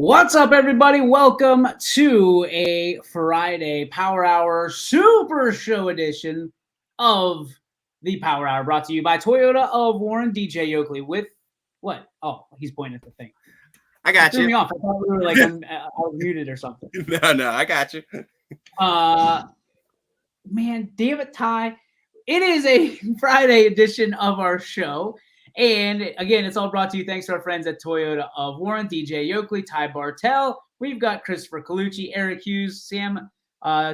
What's up, everybody? Welcome to a Friday Power Hour Super Show edition of the Power Hour, brought to you by Toyota of Warren. DJ Yoakley with what? Oh, he's pointing at the thing. I got you. Threw me off. I thought we were like I was muted or something. No, I got you. Man, damn it, Ty! It is a Friday edition of our show. And again, it's all brought to you thanks to our friends at Toyota of Warren, DJ Yoakley, Ty Bartell. We've got Christopher Colucci, Eric Hughes, Sam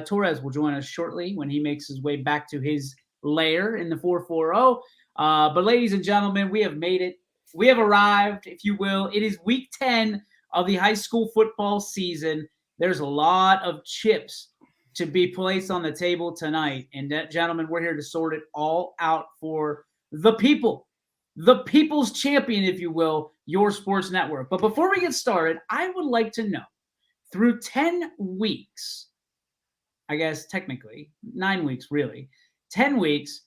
Torres will join us shortly when he makes his way back to his lair in the 440. But ladies and gentlemen, we have made it. We have arrived, if you will. It is week 10 of the high school football season. There's a lot of chips to be placed on the table tonight. And gentlemen, we're here to sort it all out for the people. The people's champion, if you will, your sports network. But before we get started, I would like to know, through 10 weeks, I guess technically, 9 weeks really, 10 weeks,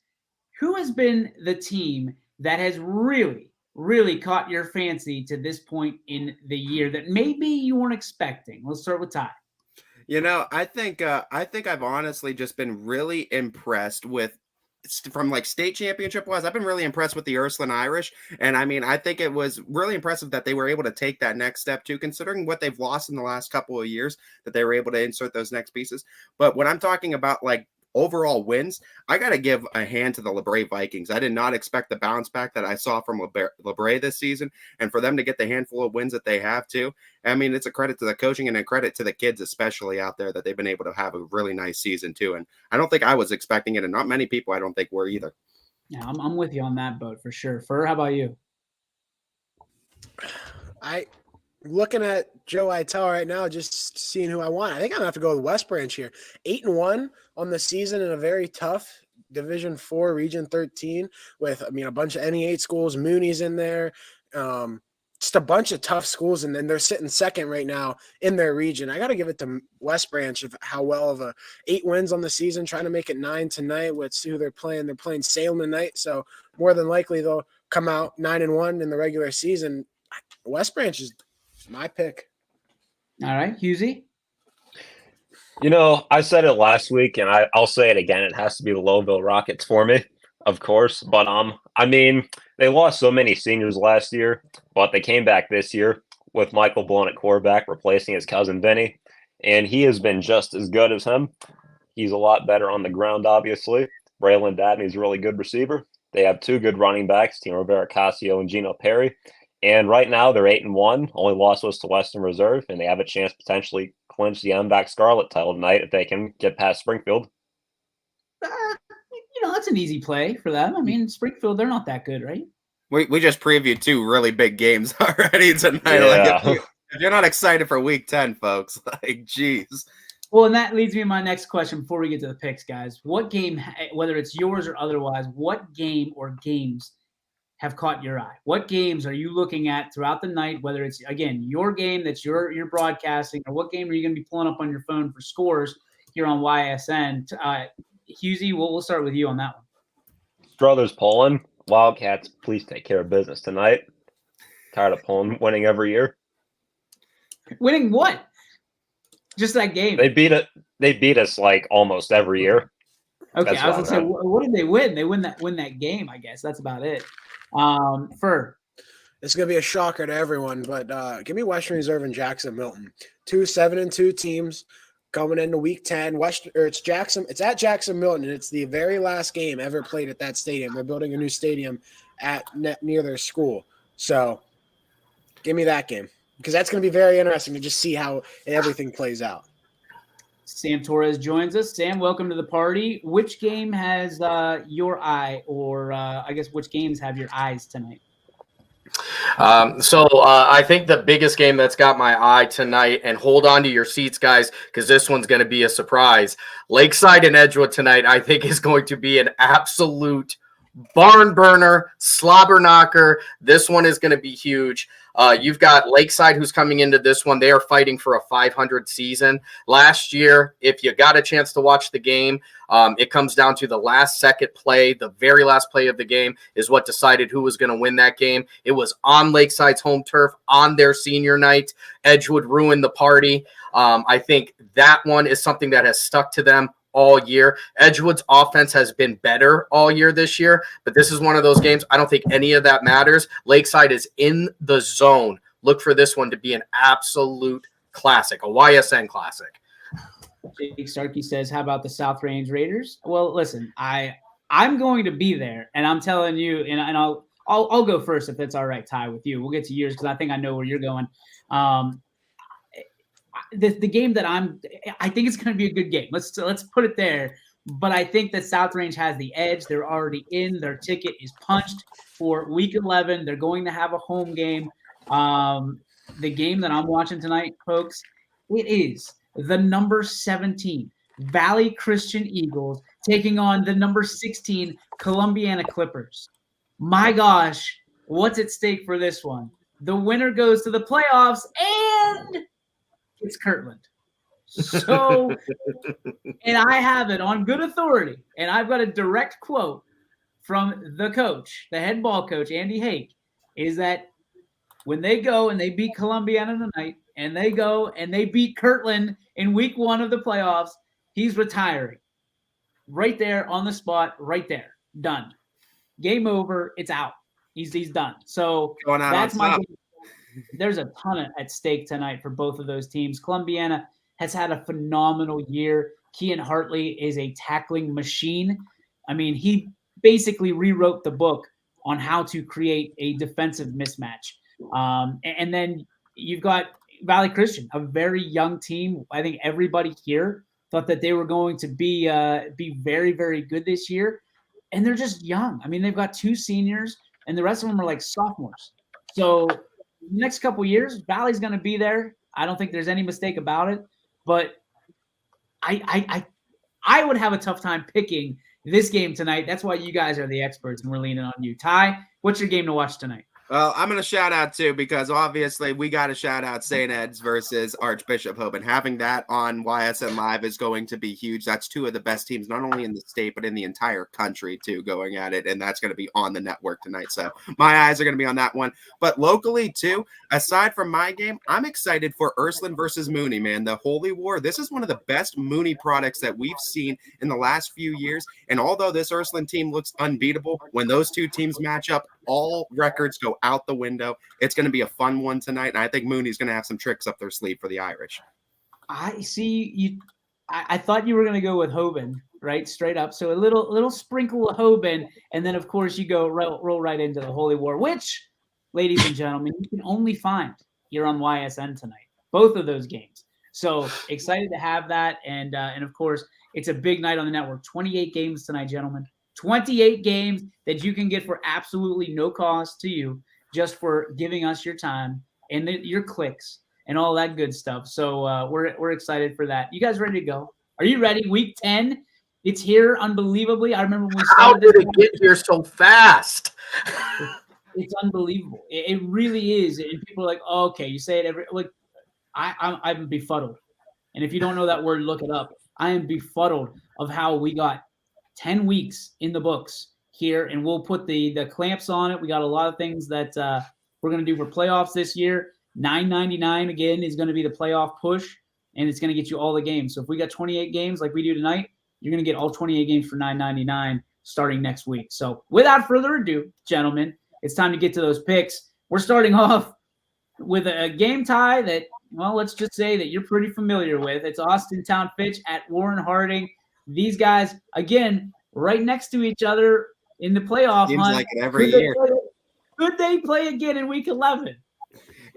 who has been the team that has really, really caught your fancy to this point in the year that maybe you weren't expecting? Let's start with Ty. You know, I think I've honestly just been really impressed with, from like state championship wise, I've been really impressed with the Ursuline Irish. And I mean, I think it was really impressive that they were able to take that next step too, considering what they've lost in the last couple of years, that they were able to insert those next pieces. But when I'm talking about like overall wins, I got to give a hand to the LeBray Vikings. I did not expect the bounce back that I saw from LeBray this season, and for them to get the handful of wins that they have too. I mean, it's a credit to the coaching and a credit to the kids, especially out there, that they've been able to have a really nice season too. And I don't think I was expecting it, and not many people I don't think were either. Yeah, I'm with you on that boat for sure. Fur, how about you? Looking at Joe Itel right now, just seeing who I want. I think I'm gonna have to go with West Branch here. 8-1 on the season in a very tough Division 4, Region 13, with a bunch of NE8 schools. Mooney's in there, just a bunch of tough schools, and then they're sitting second right now in their region. I got to give it to West Branch of how well of 8 wins on the season, trying to make it 9 tonight. With who they're playing. They're playing Salem tonight, so more than likely they'll come out 9-1 in the regular season. West Branch is my pick. All right, Husey. You know, I said it last week, and I'll say it again. It has to be the Lowville Rockets for me, of course. But I mean, they lost so many seniors last year, but they came back this year with Michael Blown at quarterback, replacing his cousin Vinny, and he has been just as good as him. He's a lot better on the ground, obviously. Braylon Dabney's a really good receiver. They have 2 good running backs, Tino Rivera-Casio and Gino Perry. And right now they're 8-1. Only loss was to Western Reserve, and they have a chance to potentially clinch the MVAC Scarlet title tonight if they can get past Springfield. That's an easy play for them. I mean, Springfield, they're not that good, right? We just previewed 2 really big games already tonight. Yeah. Like if you're not excited for week 10, folks, like, geez. Well, and that leads me to my next question before we get to the picks, guys. What game, whether it's yours or otherwise, what game or games have caught your eye? What games are you looking at throughout the night, whether it's, again, your game that's you're broadcasting, or what game are you going to be pulling up on your phone for scores here on YSN? Husey, we'll start with you on that one. Struthers Poland. Wildcats, please take care of business tonight. Tired of Poland winning every year. Winning what? Just that game. They beat us like almost every year. Okay, That's I was going to say, right. what did they win? They win that game, I guess. That's about it. Fur. This is going to be a shocker to everyone, but give me Western Reserve and Jackson Milton. 2 7-2 teams coming into week 10. It's at Jackson Milton, and it's the very last game ever played at that stadium. They're building a new stadium near their school. So give me that game, because that's going to be very interesting to just see how everything plays out. Sam Torres joins us. Sam, welcome to the party. Which game has your eye, or I guess which games have your eyes tonight? I think the biggest game that's got my eye tonight, and hold on to your seats, guys, because this one's going to be a surprise. Lakeside and Edgewood tonight, I think, is going to be an absolute barn burner, slobber knocker. This one is going to be huge. You've got Lakeside, who's coming into this one. They are fighting for a 500 season. Last year, if you got a chance to watch the game, it comes down to the last second play. The very last play of the game is what decided who was going to win that game. It was on Lakeside's home turf on their senior night. Edgewood ruined the party. I think that one is something that has stuck to them all year. Edgewood's offense has been better all year this year, but this is one of those games. I don't think any of that matters. Lakeside is in the zone. Look for this one to be an absolute classic, a YSN classic. Jake Starkey says, how about the South Range Raiders? Well, listen, I'm going to be there, and I'm telling you, and I'll go first if that's all right, Ty, with you. We'll get to yours because I think I know where you're going. The game that I think it's going to be a good game. Let's put it there. But I think that South Range has the edge. They're already in. Their ticket is punched for week 11. They're going to have a home game. The game that I'm watching tonight, folks, it is the number 17 Valley Christian Eagles taking on the number 16 Columbiana Clippers. My gosh, what's at stake for this one? The winner goes to the playoffs, and it's Kirtland. So, and I have it on good authority, and I've got a direct quote from the coach, the head ball coach, Andy Hake, is that when they go and they beat Columbiana tonight, and they go and they beat Kirtland in week 1 of the playoffs, he's retiring. Right there on the spot, right there. Done. Game over. It's out. He's done. So that's my game. There's a ton at stake tonight for both of those teams. Columbiana has had a phenomenal year. Kean Hartley is a tackling machine. I mean, he basically rewrote the book on how to create a defensive mismatch. And then you've got Valley Christian, a very young team. I think everybody here thought that they were going to be very, very good this year. And they're just young. I mean, they've got 2 seniors, and the rest of them are like sophomores. So next couple of years, Valley's going to be there. I don't think there's any mistake about it. But I would have a tough time picking this game tonight. That's why you guys are the experts, and we're leaning on you. Ty, what's your game to watch tonight? Well, I'm going to shout out too, because obviously we got to shout out St. Ed's versus Archbishop Hope, and having that on YSN Live is going to be huge. That's 2 of the best teams, not only in the state, but in the entire country too, going at it. And that's going to be on the network tonight. So my eyes are going to be on that one. But locally too, aside from my game, I'm excited for Ursuline versus Mooney, man. The Holy War. This is one of the best Mooney products that we've seen in the last few years. And although this Ursuline team looks unbeatable, when those 2 teams match up, all records go out the window. It's going to be a fun one tonight, and I think Mooney's going to have some tricks up their sleeve for the Irish. I see you. I thought you were going to go with Hoban, right? Straight up. So a little sprinkle of Hoban, and then of course you go roll right into the Holy War, which, ladies and gentlemen, you can only find here on YSN tonight. Both of those games. So excited to have that, and of course it's a big night on the network. 28 games tonight, gentlemen. 28 games that you can get for absolutely no cost to you, just for giving us your time and your clicks and all that good stuff. So we're excited for that. You guys ready to go? Are you ready? Week 10, it's here unbelievably. I remember when we started. How did it get here so fast? It's unbelievable. It really is. And people are like, oh, okay, you say it every like. I'm befuddled. And if you don't know that word, look it up. I am befuddled of how we got 10 weeks in the books here, and we'll put the clamps on it. We got a lot of things that we're going to do for playoffs this year. $9.99 again is going to be the playoff push, and it's going to get you all the games. So if we got 28 games like we do tonight, you're going to get all 28 games for $9.99 starting next week. So without further ado, gentlemen, it's time to get to those picks. We're starting off with a game tie that, well, let's just say that you're pretty familiar with. It's Austintown Fitch at Warren Harding. These guys, again, right next to each other in the playoff Seems hunt. like it every year. Could they play again in week 11?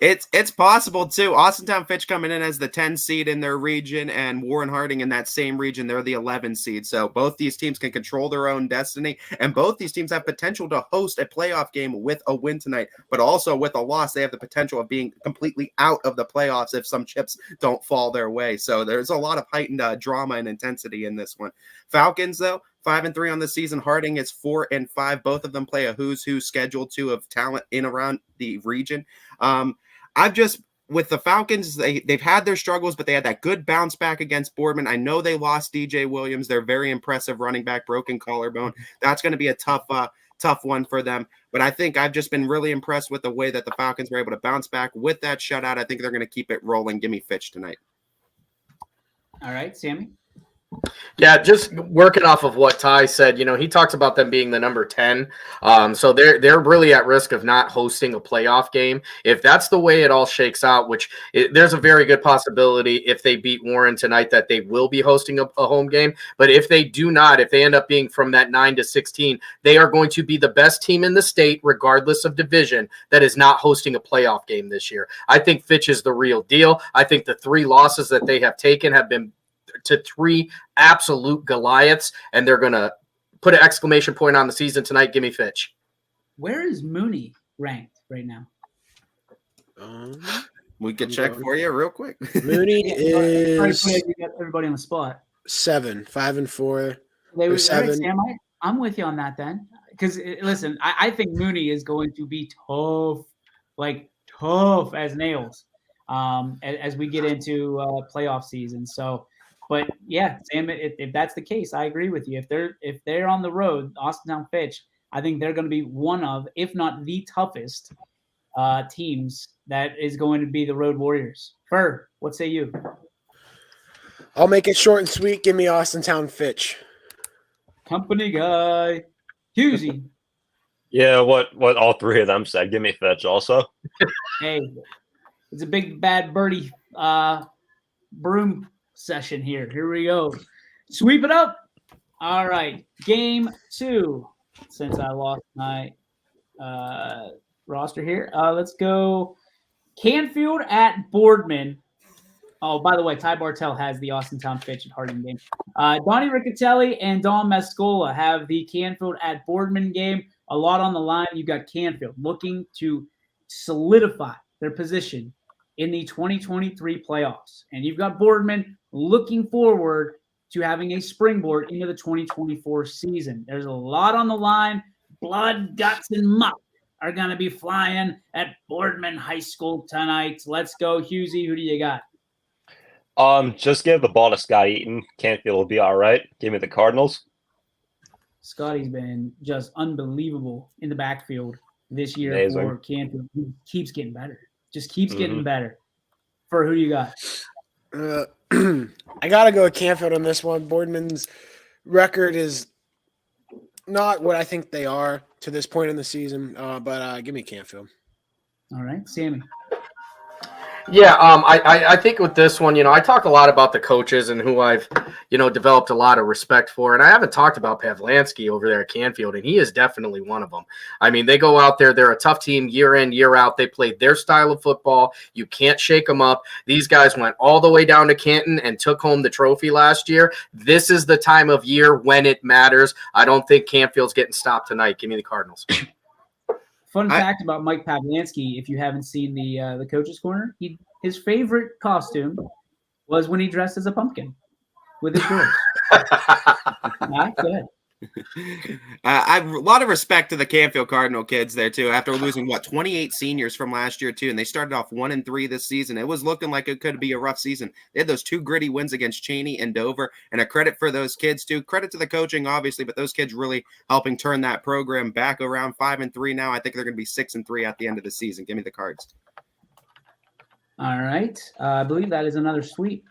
It's possible too. Austintown Fitch coming in as the 10 seed in their region, and Warren Harding in that same region. They're the 11 seed. So both these teams can control their own destiny, and both these teams have potential to host a playoff game with a win tonight, but also with a loss, they have the potential of being completely out of the playoffs if some chips don't fall their way. So there's a lot of heightened drama and intensity in this one. Falcons, though, 5-3 on the season. Harding is 4-5. Both of them play a who's who schedule too of talent in around the region. I've just with the Falcons, they've had their struggles, but they had that good bounce back against Boardman. I know they lost DJ Williams. They're very impressive running back, broken collarbone. That's going to be a tough one for them. But I think I've just been really impressed with the way that the Falcons were able to bounce back with that shutout. I think they're going to keep it rolling. Give me Fitch tonight. All right, Sammy. Yeah, just working off of what Ty said, he talks about them being the number 10. So they're really at risk of not hosting a playoff game. If that's the way it all shakes out, there's a very good possibility if they beat Warren tonight that they will be hosting a home game. But if they do not, if they end up being from that 9-16, they are going to be the best team in the state, regardless of division, that is not hosting a playoff game this year. I think Fitch is the real deal. I think the 3 losses that they have taken have been to 3 absolute Goliaths, and they're going to put an exclamation point on the season tonight. Give me Fitch. Where is Mooney ranked right now? We can check for you real quick. Mooney is You got everybody on the spot. 7, 5-4. They were 7. right, Sam, I'm with you on that then. Because listen, I think Mooney is going to be tough, like tough as nails, as we get into playoff season. So. But yeah, Sam, if that's the case, I agree with you. If they're on the road, Austintown Fitch, I think they're going to be one of, if not the toughest teams that is going to be the Road Warriors. Fur, what say you? I'll make it short and sweet. Give me Austintown Fitch. Company guy. Husey. Yeah, what all 3 of them said. Give me Fitch also. Hey, it's a big bad birdie broom session here. Here we go. Sweep it up. All right. Game 2. Since I lost my roster here, let's go Canfield at Boardman. Oh, by the way, Ty Bartell has the Austintown Fitch at Harding game. Donnie Riccatelli and Don Mescola have the Canfield at Boardman game. A lot on the line. You got Canfield looking to solidify their position in the 2023 playoffs. And you've got Boardman looking forward to having a springboard into the 2024 season. There's a lot on the line. Blood, guts, and muck are going to be flying at Boardman High School tonight. Let's go, Husey. Who do you got? Just give the ball to Scott Eaton. Canfield will be all right. Give me the Cardinals. Scotty's been just unbelievable in the backfield this year. Amazing. For Canfield. He keeps getting better. Just keeps getting better. For who do you got? I got to go with Canfield on this one. Boardman's record is not what I think they are to this point in the season, but give me Canfield. All right, Sammy. Yeah, I think with this one, I talk a lot about the coaches and who I've, developed a lot of respect for. And I haven't talked about Pavlansky over there at Canfield, and he is definitely one of them. I mean, they go out there. They're a tough team year in, year out. They play their style of football. You can't shake them up. These guys went all the way down to Canton and took home the trophy last year. This is the time of year when it matters. I don't think Canfield's getting stopped tonight. Give me the Cardinals. Fun fact about Mike Pavlansky, if you haven't seen the Coach's Corner, his favorite costume was when he dressed as a pumpkin with his girls. Not good. I have a lot of respect to the Canfield Cardinal kids there too. After losing 28 seniors from last year too, and they started off 1-3 this season. It was looking like it could be a rough season. They had those 2 gritty wins against Cheney and Dover, and a credit for those kids too. Credit to the coaching, obviously, but those kids really helping turn that program back around 5-3 now. I think they're going to be 6-3 at the end of the season. Give me the Cards. All right, I believe that is another sweep.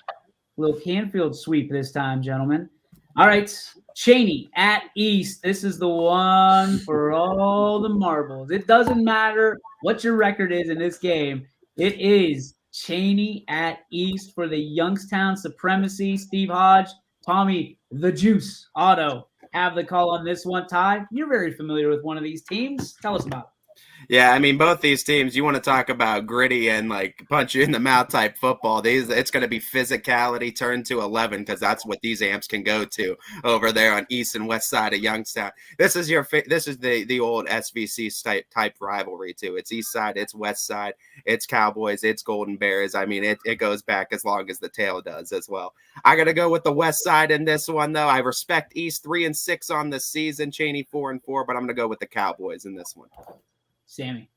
A little Canfield sweep this time, gentlemen. All right, Cheney at East. This is the one for all the marbles. It doesn't matter what your record is in this game. It is Cheney at East for the Youngstown supremacy. Steve Hodge, Tommy, the Juice, Otto have the call on this one. Ty, you're very familiar with one of these teams. Tell us about it. Yeah, I mean, both these teams, you want to talk about gritty and like punch you in the mouth type football. It's going to be physicality turned to 11 because that's what these amps can go to over there on east and west side of Youngstown. This is the old SVC type rivalry too. It's east side, it's west side, it's Cowboys, it's Golden Bears. I mean, it goes back as long as the tail does as well. I got to go with the west side in this one though. I respect East 3-6 on the season, Cheney 4-4, but I'm going to go with the Cowboys in this one. Sammy.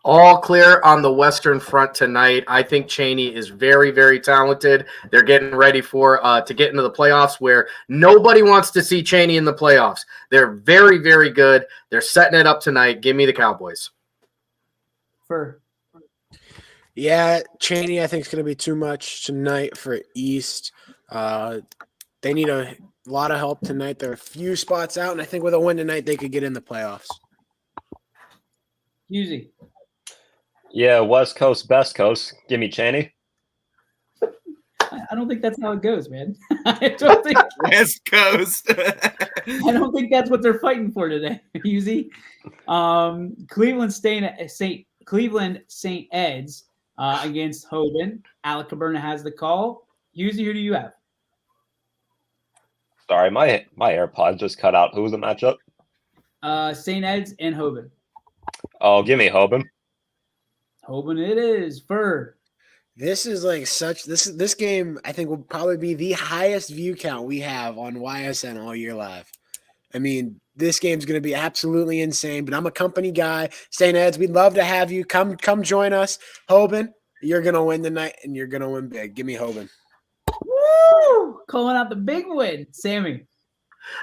All clear on the Western Front tonight. I think Cheney is very, very talented. They're getting ready for to get into the playoffs where nobody wants to see Cheney in the playoffs. They're very, very good. They're setting it up tonight. Give me the Cowboys. Fur. Yeah, Cheney, I think, is going to be too much tonight for East. They need a lot of help tonight. There are a few spots out, and I think with a win tonight, they could get in the playoffs. Yuzi. Yeah, West Coast, best coast. Give me Cheney. I don't think that's how it goes, man. I don't think West Coast. I don't think that's what they're fighting for today, Yuzi. Cleveland St. Ed's against Hoban. Alec Caberna has the call. Yuzi, who do you have? Sorry, my AirPods just cut out. Who was the matchup? St. Ed's and Hoban. Oh, give me Hoban. Hoban it is. Fur. This is like this game I think will probably be the highest view count we have on YSN all year live. I mean, this game's going to be absolutely insane, but I'm a company guy. St. Ed's, we'd love to have you. Come join us. Hoban, you're going to win tonight, and you're going to win big. Give me Hoban. Woo! Calling out the big win. Sammy.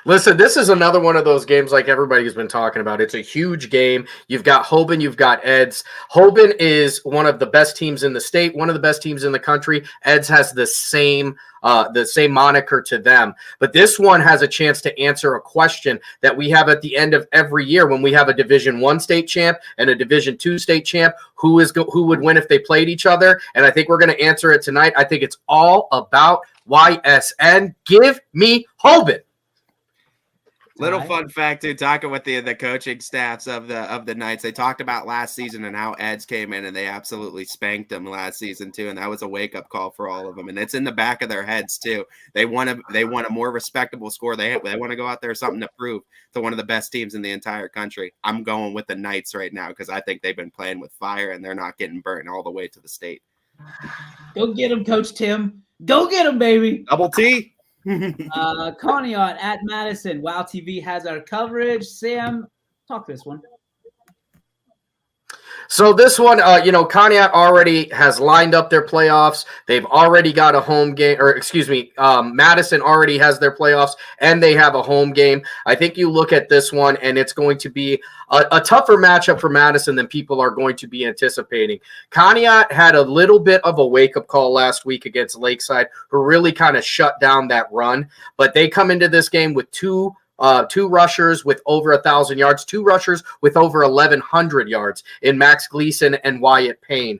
Listen, this is another one of those games like everybody's been talking about. It's a huge game. You've got Hoban, you've got Eds. Hoban is one of the best teams in the state, one of the best teams in the country. Eds has the same moniker to them. But this one has a chance to answer a question that we have at the end of every year when we have a Division I state champ and a Division II state champ. Who would win if they played each other? And I think we're going to answer it tonight. I think it's all about YSN. Give me Hoban. Little fun fact too, talking with the coaching staffs of the Knights, they talked about last season and how Eds came in and they absolutely spanked them last season too, and that was a wake up call for all of them. And it's in the back of their heads too. They want a more respectable score. They want to go out there with something to prove to one of the best teams in the entire country. I'm going with the Knights right now because I think they've been playing with fire and they're not getting burnt all the way to the state. Go get him, Coach Tim. Go get him, baby. Double T. Conneaut at Madison. Wow TV has our coverage. Sam, talk this one. So this one, Conneaut already has lined up their playoffs. They've already got a home game, Madison already has their playoffs, and they have a home game. I think you look at this one, and it's going to be a tougher matchup for Madison than people are going to be anticipating. Conneaut had a little bit of a wake-up call last week against Lakeside, who really kind of shut down that run. But they come into this game with two rushers with over 1,000 yards, two rushers with over 1,100 yards in Max Gleason and Wyatt Payne.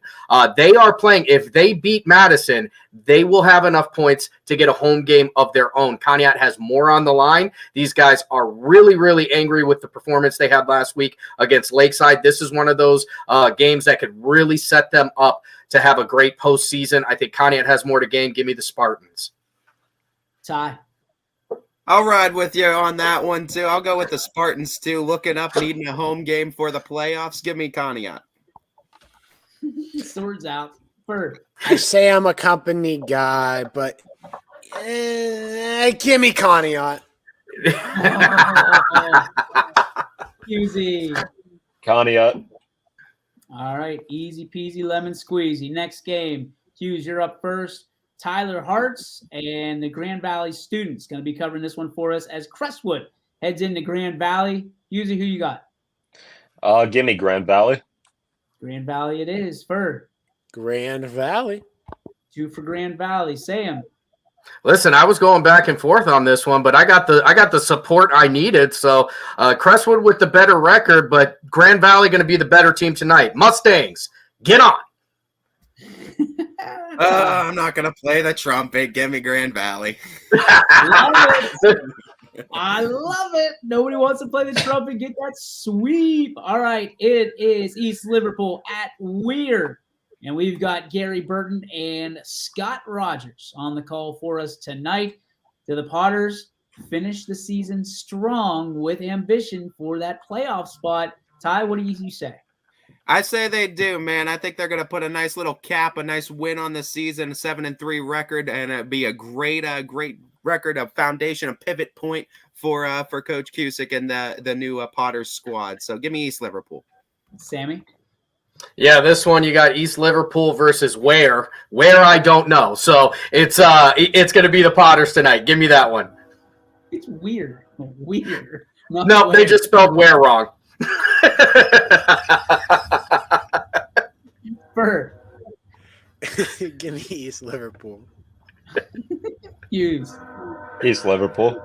They are playing. If they beat Madison, they will have enough points to get a home game of their own. Conneaut has more on the line. These guys are really, really angry with the performance they had last week against Lakeside. This is one of those games that could really set them up to have a great postseason. I think Conneaut has more to gain. Give me the Spartans. Ty. I'll ride with you on that one, too. I'll go with the Spartans, too. Looking up, needing a home game for the playoffs. Give me Conneaut. Swords out. Bird. I say I'm a company guy, but give me Conneaut. Easy. Conneaut. All right. Easy peasy lemon squeezy. Next game. Hughes, you're up first. Tyler Hartz and the Grand Valley students going to be covering this one for us as Crestwood heads into Grand Valley. Usually, who you got? Give me Grand Valley. Grand Valley it is. Ferd. Grand Valley. 2 for Grand Valley. Sam. Listen, I was going back and forth on this one, but I got the support I needed. So Crestwood with the better record, but Grand Valley going to be the better team tonight. Mustangs, get on. I'm not going to play the trumpet. Give me Grand Valley. I love it. Nobody wants to play the trumpet. Get that sweep. All right. It is East Liverpool at Weir. And we've got Gary Burton and Scott Rogers on the call for us tonight. Do the Potters finish the season strong with ambition for that playoff spot? Ty, what do you say? I say they do, man. I think they're going to put a nice little cap, a nice win on the season, 7-3 record, and it'd be a great record, a foundation, a pivot point for Coach Cusick and the new Potters squad. So give me East Liverpool. Sammy? Yeah, this one you got East Liverpool versus Where I don't know. So it's going to be the Potters tonight. Give me that one. It's weird. No, they just spelled Where wrong. Bird. Give me East Liverpool. Hughes. East Liverpool.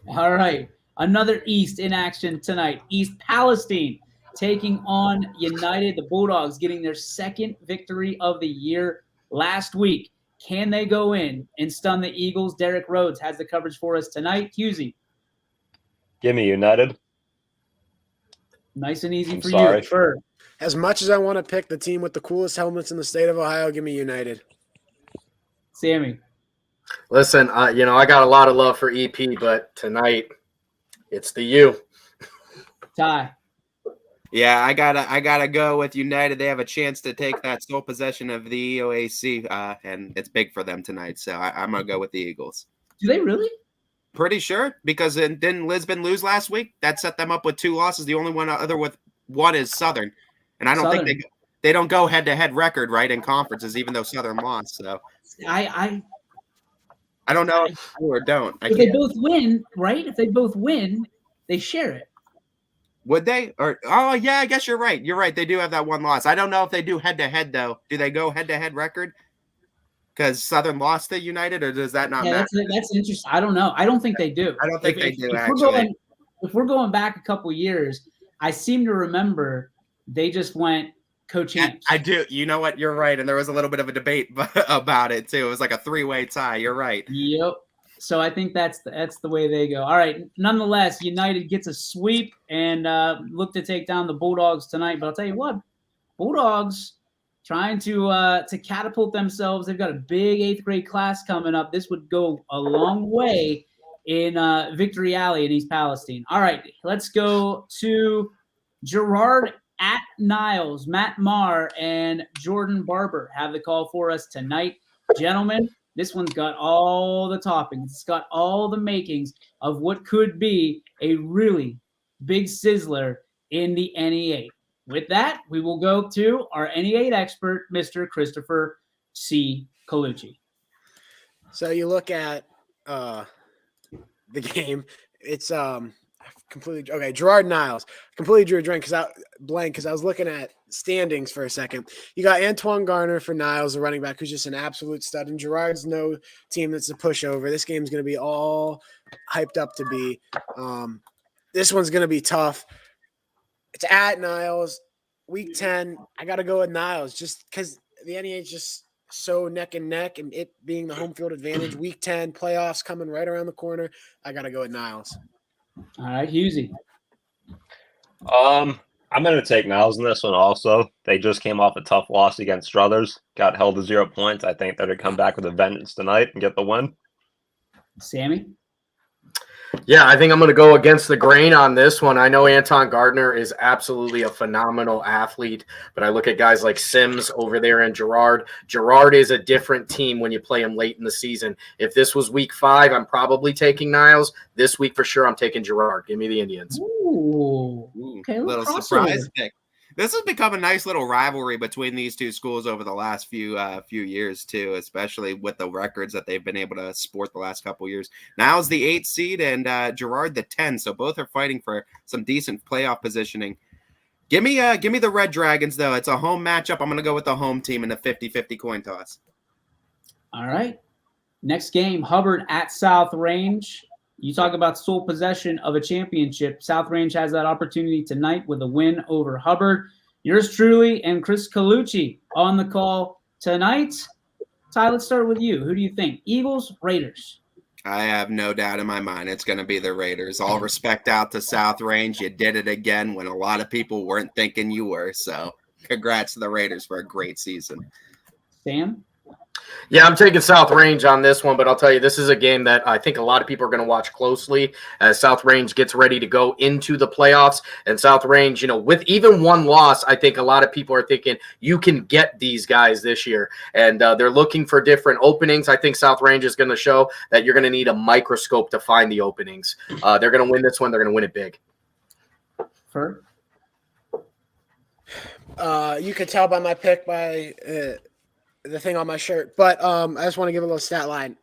All right. Another East in action tonight. East Palestine taking on United. The Bulldogs getting their second victory of the year last week. Can they go in and stun the Eagles? Derek Rhodes has the coverage for us tonight. Hughesy. Give me United. Nice and easy for sorry. you. Bird. As much as I want to pick the team with the coolest helmets in the state of Ohio, give me United. Sammy. Listen, I got a lot of love for EP, but tonight it's the U. Ty. Yeah, I gotta go with United. They have a chance to take that sole possession of the EOAC, and it's big for them tonight. So I'm gonna go with the Eagles. Do they really? Pretty sure, because didn't Lisbon lose last week? That set them up with 2 losses. The only one is Southern, and I don't think they don't go head-to-head record right in conferences, even though Southern lost. So I don't know if they do or don't. If they both win, right? If they both win, they share it. Would they? Or yeah, I guess you're right. You're right. They do have that 1 loss. I don't know if they do head-to-head though. Do they go head-to-head record? Because Southern lost to United, or does that not matter? That's interesting. I don't know. I don't think they do. I don't think they do, If we're going back a couple years, I seem to remember they just went co-champs. I do. You know what? You're right. And there was a little bit of a debate about it, too. It was like a 3-way tie. You're right. Yep. So I think that's the way they go. All right. Nonetheless, United gets a sweep and look to take down the Bulldogs tonight. But I'll tell you what, Bulldogs trying to catapult themselves. They've got a big 8th grade class coming up. This would go a long way in Victory Alley in East Palestine. All right, let's go to Girard at Niles. Matt Marr and Jordan Barber have the call for us tonight. Gentlemen, this one's got all the toppings. It's got all the makings of what could be a really big sizzler in the NE8. With that, we will go to our NE8 expert, Mr. Christopher C. Colucci. So you look at the game. It's completely okay. Girard Niles completely drew a blank because I was looking at standings for a second. You got Antoine Garner for Niles, the running back, who's just an absolute stud. And Girard's no team that's a pushover. This game's going to be all hyped up to be. This one's going to be tough. It's at Niles, week 10. I got to go with Niles just because the NEA is just so neck and neck, and it being the home field advantage. Week 10, playoffs coming right around the corner. I got to go with Niles. All right, Hughesy. I'm going to take Niles in this one also. They just came off a tough loss against Struthers, got held to 0 points. I think they're going to come back with a vengeance tonight and get the win. Sammy? Yeah, I think I'm going to go against the grain on this one. I know Anton Gardner is absolutely a phenomenal athlete, but I look at guys like Sims over there and Girard. Girard is a different team when you play him late in the season. If this was week 5, I'm probably taking Niles. This week for sure, I'm taking Girard. Give me the Indians. Ooh. Okay, little surprise pick. This has become a nice little rivalry between these two schools over the last few years too, especially with the records that they've been able to sport the last couple years. Niles the 8th seed and Girard the 10, so both are fighting for some decent playoff positioning. Give me the Red Dragons though. It's a home matchup. I'm going to go with the home team in a 50-50 coin toss. All right. Next game, Hubbard at South Range. You talk about sole possession of a championship. South Range has that opportunity tonight with a win over Hubbard. Yours truly and Chris Colucci on the call tonight. Ty, let's start with you. Who do you think? Eagles, Raiders? I have no doubt in my mind it's going to be the Raiders. All respect out to South Range. You did it again when a lot of people weren't thinking you were. So congrats to the Raiders for a great season. Sam? Yeah, I'm taking South Range on this one, but I'll tell you, this is a game that I think a lot of people are going to watch closely as South Range gets ready to go into the playoffs. And South Range, you know, with even one loss, I think a lot of people are thinking you can get these guys this year. And they're looking for different openings. I think South Range is going to show that you're going to need a microscope to find the openings. They're going to win this one. They're going to win it big. Fur? You could tell by my pick by the thing on my shirt, but I just want to give a little stat line.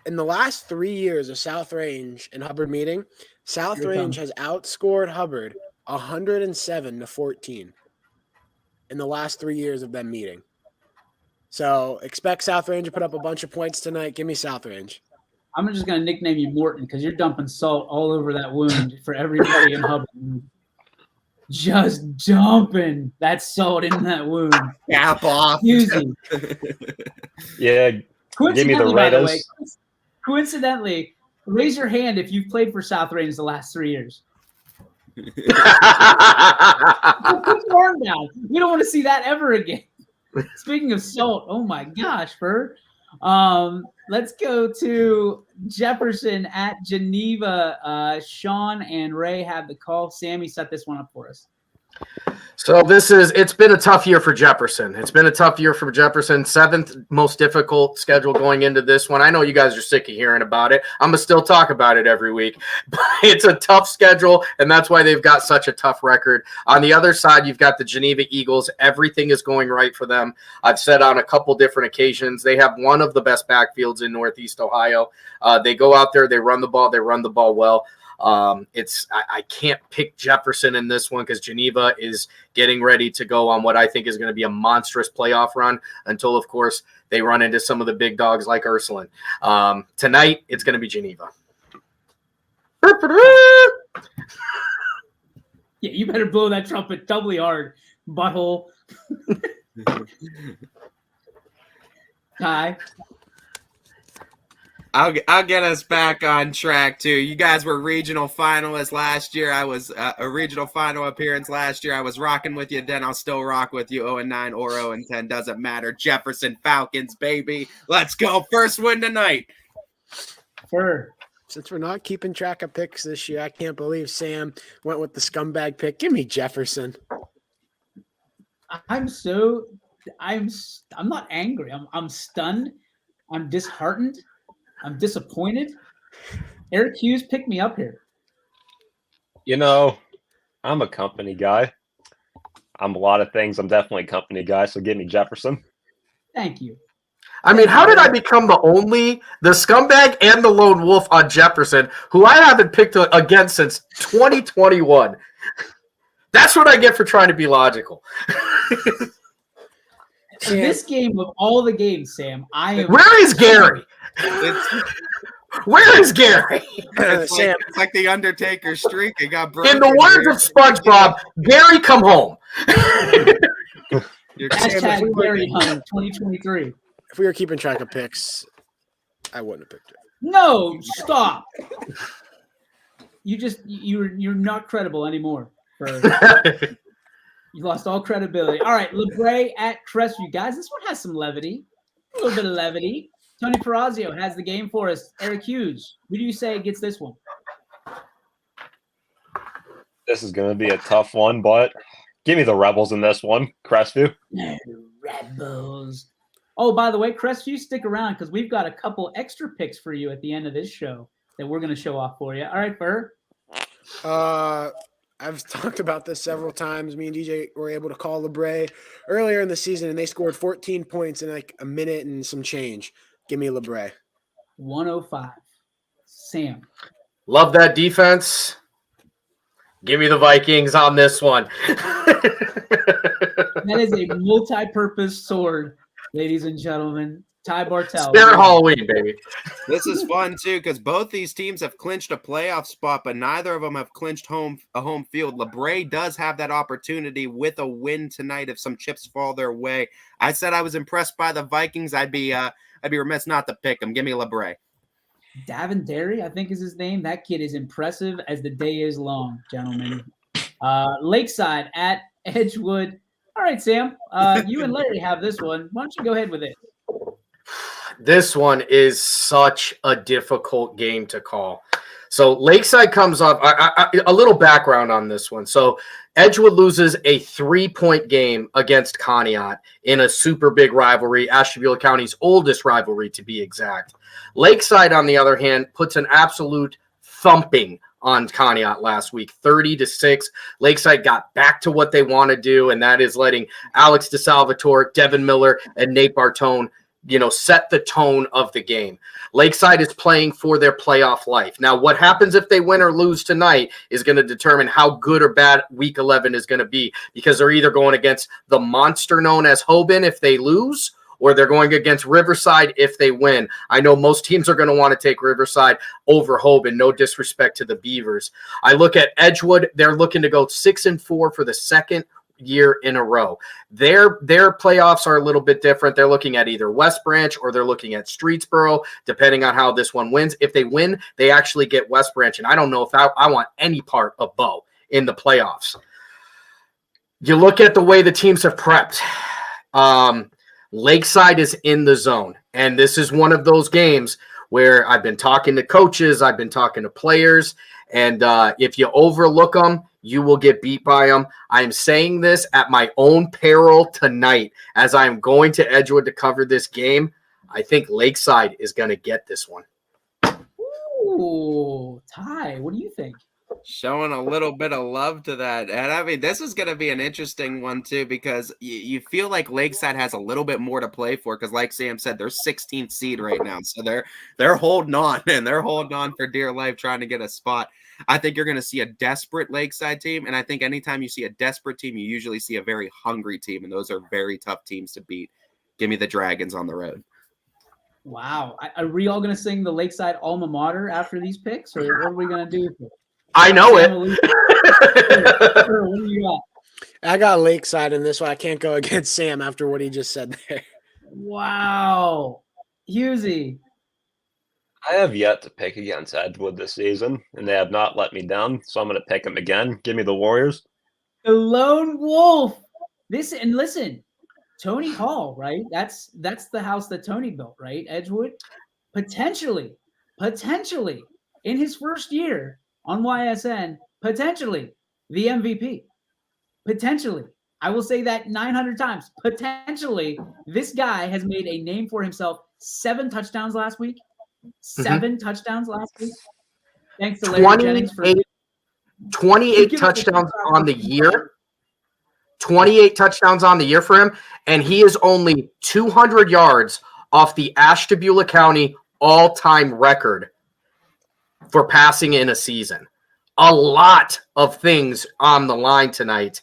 In the last 3 years of South Range and Hubbard meeting, South Range has outscored Hubbard 107-14 in the last 3 years of them meeting. So expect South Range to put up a bunch of points tonight. Give me South Range. I'm just going to nickname you Morton because you're dumping salt all over that wound for everybody in Hubbard. Just dumping that salt in that wound. Cap off. Easy. Yeah, give me the By the way, Raiders. coincidentally, raise your hand if you've played for South Range the last 3 years. Put your arm down. We don't want to see that ever again. Speaking of salt, oh my gosh, Fur. Let's go to Jefferson at Geneva. Sean and Ray have the call. Sammy set this one up for us. So it's been a tough year for Jefferson. It's been a tough year for Jefferson. 7th most difficult schedule going into this one. I know you guys are sick of hearing about it. I'm going to still talk about it every week. But it's a tough schedule, and that's why they've got such a tough record. On the other side, you've got the Geneva Eagles. Everything is going right for them. I've said on a couple different occasions, they have one of the best backfields in Northeast Ohio. They go out there, they run the ball well. I can't pick Jefferson in this one because Geneva is getting ready to go on what I think is going to be a monstrous playoff run until, of course, they run into some of the big dogs like Ursuline. Tonight, it's going to be Geneva. Yeah, you better blow that trumpet doubly hard, butthole. Ty? I'll get us back on track too. You guys were regional finalists last year. I was a regional final appearance last year. I was rocking with you then. I'll still rock with you. 0-9 or 0-10 doesn't matter. Jefferson Falcons, baby. Let's go. First win tonight. Fur. Since we're not keeping track of picks this year, I can't believe Sam went with the scumbag pick. Give me Jefferson. I'm not angry. I'm stunned. I'm disheartened. I'm disappointed. Eric Hughes picked me up here. You know, I'm a company guy. I'm a lot of things. I'm definitely a company guy, so give me Jefferson. Thank you. I mean, how did I become the scumbag and the lone wolf on Jefferson, who I haven't picked again since 2021? That's what I get for trying to be logical. In this game of all the games, Sam, Where is Gary? Where is Gary? It's like the Undertaker streak. It got broken. In the words of SpongeBob, Gary, come home. Hashtag Gary Hunting 2023. If we were keeping track of picks, I wouldn't have picked it. No, stop. You're not credible anymore. You lost all credibility. All right, LeBray at Crestview. Guys, this one has some levity. A little bit of levity. Tony Perazio has the game for us. Eric Hughes, who do you say gets this one? This is going to be a tough one, but give me the Rebels in this one. Crestview. Rebels. Oh, by the way, Crestview, stick around because we've got a couple extra picks for you at the end of this show that we're going to show off for you. All right, Burr. I've talked about this several times. Me and DJ were able to call LeBray earlier in the season, and they scored 14 points in like a minute and some change. Give me LeBray. 105. Sam. Love that defense. Give me the Vikings on this one. That is a multi-purpose sword, ladies and gentlemen. Ty Bartel. Spirit Halloween, baby. This is fun too because both these teams have clinched a playoff spot, but neither of them have clinched a home field. LeBray does have that opportunity with a win tonight if some chips fall their way. I said I was impressed by the Vikings. I'd be remiss not to pick them. Give me LeBray. Davendary, I think is his name. That kid is impressive as the day is long, gentlemen. Lakeside at Edgewood. All right, Sam. You and Larry have this one. Why don't you go ahead with it? This one is such a difficult game to call. So Lakeside comes up. A little background on this one. So Edgewood loses a 3-point game against Conneaut in a super big rivalry, Ashtabula County's oldest rivalry to be exact. Lakeside, on the other hand, puts an absolute thumping on Conneaut last week, 30-6. Lakeside got back to what they want to do, and that is letting Alex DeSalvatore, Devin Miller, and Nate Bartone set the tone of the game. Lakeside is playing for their playoff life. Now, what happens if they win or lose tonight is going to determine how good or bad Week 11 is going to be, because they're either going against the monster known as Hoban if they lose, or they're going against Riverside if they win. I know most teams are going to want to take Riverside over Hoban, no disrespect to the Beavers. I look at Edgewood, they're looking to go 6-4 for the second year in a row. Their playoffs are a little bit different. They're looking at either West Branch or they're looking at Streetsboro, depending on how this one wins. If they win, they actually get West Branch, and I don't know if I want any part of Bo in the playoffs. You look at the way the teams have prepped. Lakeside is in the zone, and this is one of those games where I've been talking to coaches, I've been talking to players, and if you overlook them, you will get beat by them. I am saying this at my own peril tonight as I am going to Edgewood to cover this game. I think Lakeside is going to get this one. Ooh, Ty, what do you think? Showing a little bit of love to that. And I mean, this is going to be an interesting one too, because you feel like Lakeside has a little bit more to play for, because like Sam said, they're 16th seed right now. So they're holding on, and they're holding on for dear life trying to get a spot. I think you're going to see a desperate Lakeside team, and I think anytime you see a desperate team, you usually see a very hungry team, and those are very tough teams to beat. Give me the Dragons on the road. Wow. Are we all going to sing the Lakeside alma mater after these picks, or what are we going to do? I know it. What do you got? I got Lakeside in this one. I can't go against Sam after what he just said there. Wow. Husey. I have yet to pick against Edgewood this season, and they have not let me down, so I'm going to pick them again. Give me the Warriors. The Lone Wolf. Listen, Tony Hall, right? That's the house that Tony built, right? Edgewood. Potentially, in his first year on YSN, potentially the MVP. Potentially. I will say that 900 times. Potentially, this guy has made a name for himself. 7 touchdowns last week. 7 touchdowns last week. Thanks to Larry Jennings for 28 touchdowns on the year. 28 touchdowns on the year for him, and he is only 200 yards off the Ashtabula County all-time record for passing in a season. A lot of things on the line tonight.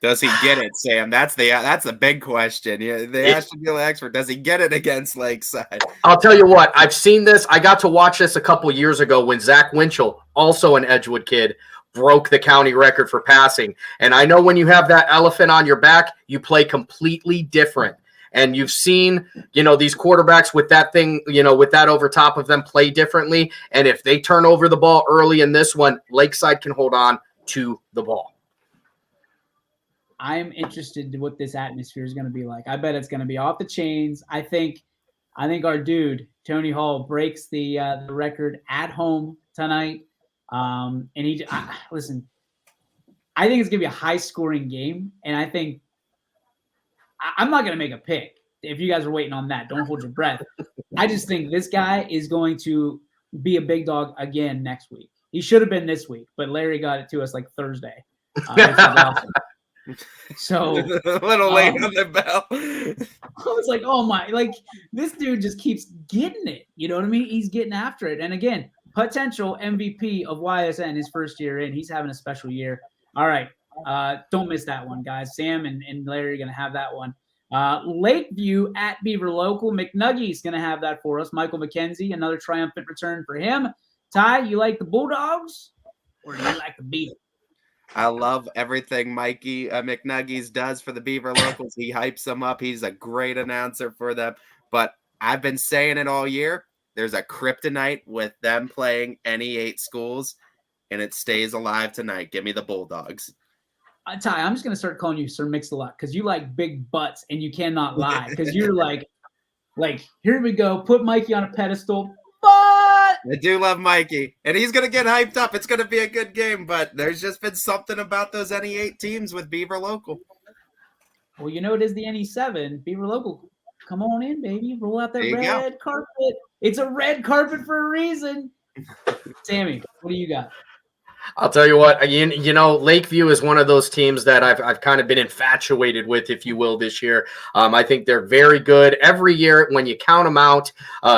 Does he get it, Sam? That's the big question. Yeah, the Ashtabula expert. Does he get it against Lakeside? I'll tell you what. I've seen this. I got to watch this a couple years ago when Zach Winchell, also an Edgewood kid, broke the county record for passing. And I know when you have that elephant on your back, you play completely different. And you've seen, these quarterbacks with that thing, with that over top of them play differently. And if they turn over the ball early in this one, Lakeside can hold on to the ball. I'm interested in what this atmosphere is going to be like. I bet it's going to be off the chains. I think our dude Tony Hall breaks the record at home tonight. And listen, I think it's going to be a high scoring game, and I think I'm not going to make a pick. If you guys are waiting on that, don't hold your breath. I just think this guy is going to be a big dog again next week. He should have been this week, but Larry got it to us like Thursday. Which is awesome. So a little late on the bell. I was like, oh my, this dude just keeps getting it. You know what I mean? He's getting after it. And again, potential MVP of YSN his first year in. He's having a special year. All right. Don't miss that one, guys. Sam and Larry are going to have that one. Lakeview at Beaver Local. McNuggy's going to have that for us. Michael McKenzie, another triumphant return for him. Ty, you like the Bulldogs or do you like the Beaver? I love everything Mikey McNuggies does for the Beaver Locals. He hypes them up. He's a great announcer for them. But I've been saying it all year. there's a kryptonite with them playing any 8 schools, and it stays alive tonight. Give me the Bulldogs. Ty, I'm just going to start calling you Sir Mix-a-Lot because you like big butts and you cannot lie because you're like, here we go. Put Mikey on a pedestal. But I do love Mikey, and he's going to get hyped up. It's going to be a good game, but there's just been something about those NE8 teams with Beaver Local. Well, you know it is the NE7. Beaver Local. Come on in, baby. Roll out that red carpet. It's a red carpet for a reason. Sammy, what do you got? I'll tell you what, you know, Lakeview is one of those teams that I've kind of been infatuated with, if you will, this year. I think they're very good. Every year, when you count them out,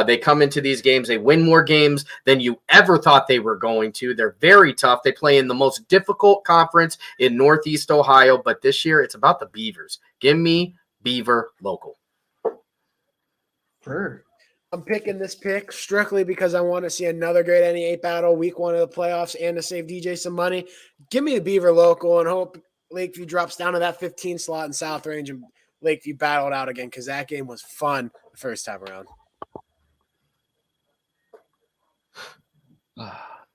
they come into these games. They win more games than you ever thought they were going to. They're very tough. They play in the most difficult conference in Northeast Ohio. But this year, it's about the Beavers. Give me Beaver Local. Sure. I'm picking this pick strictly because I want to see another great NE8 battle, week 1 of the playoffs, and to save DJ some money. Give me the Beaver Local and hope Lakeview drops down to that 15 slot in South Range and Lakeview battle it out again because that game was fun the first time around.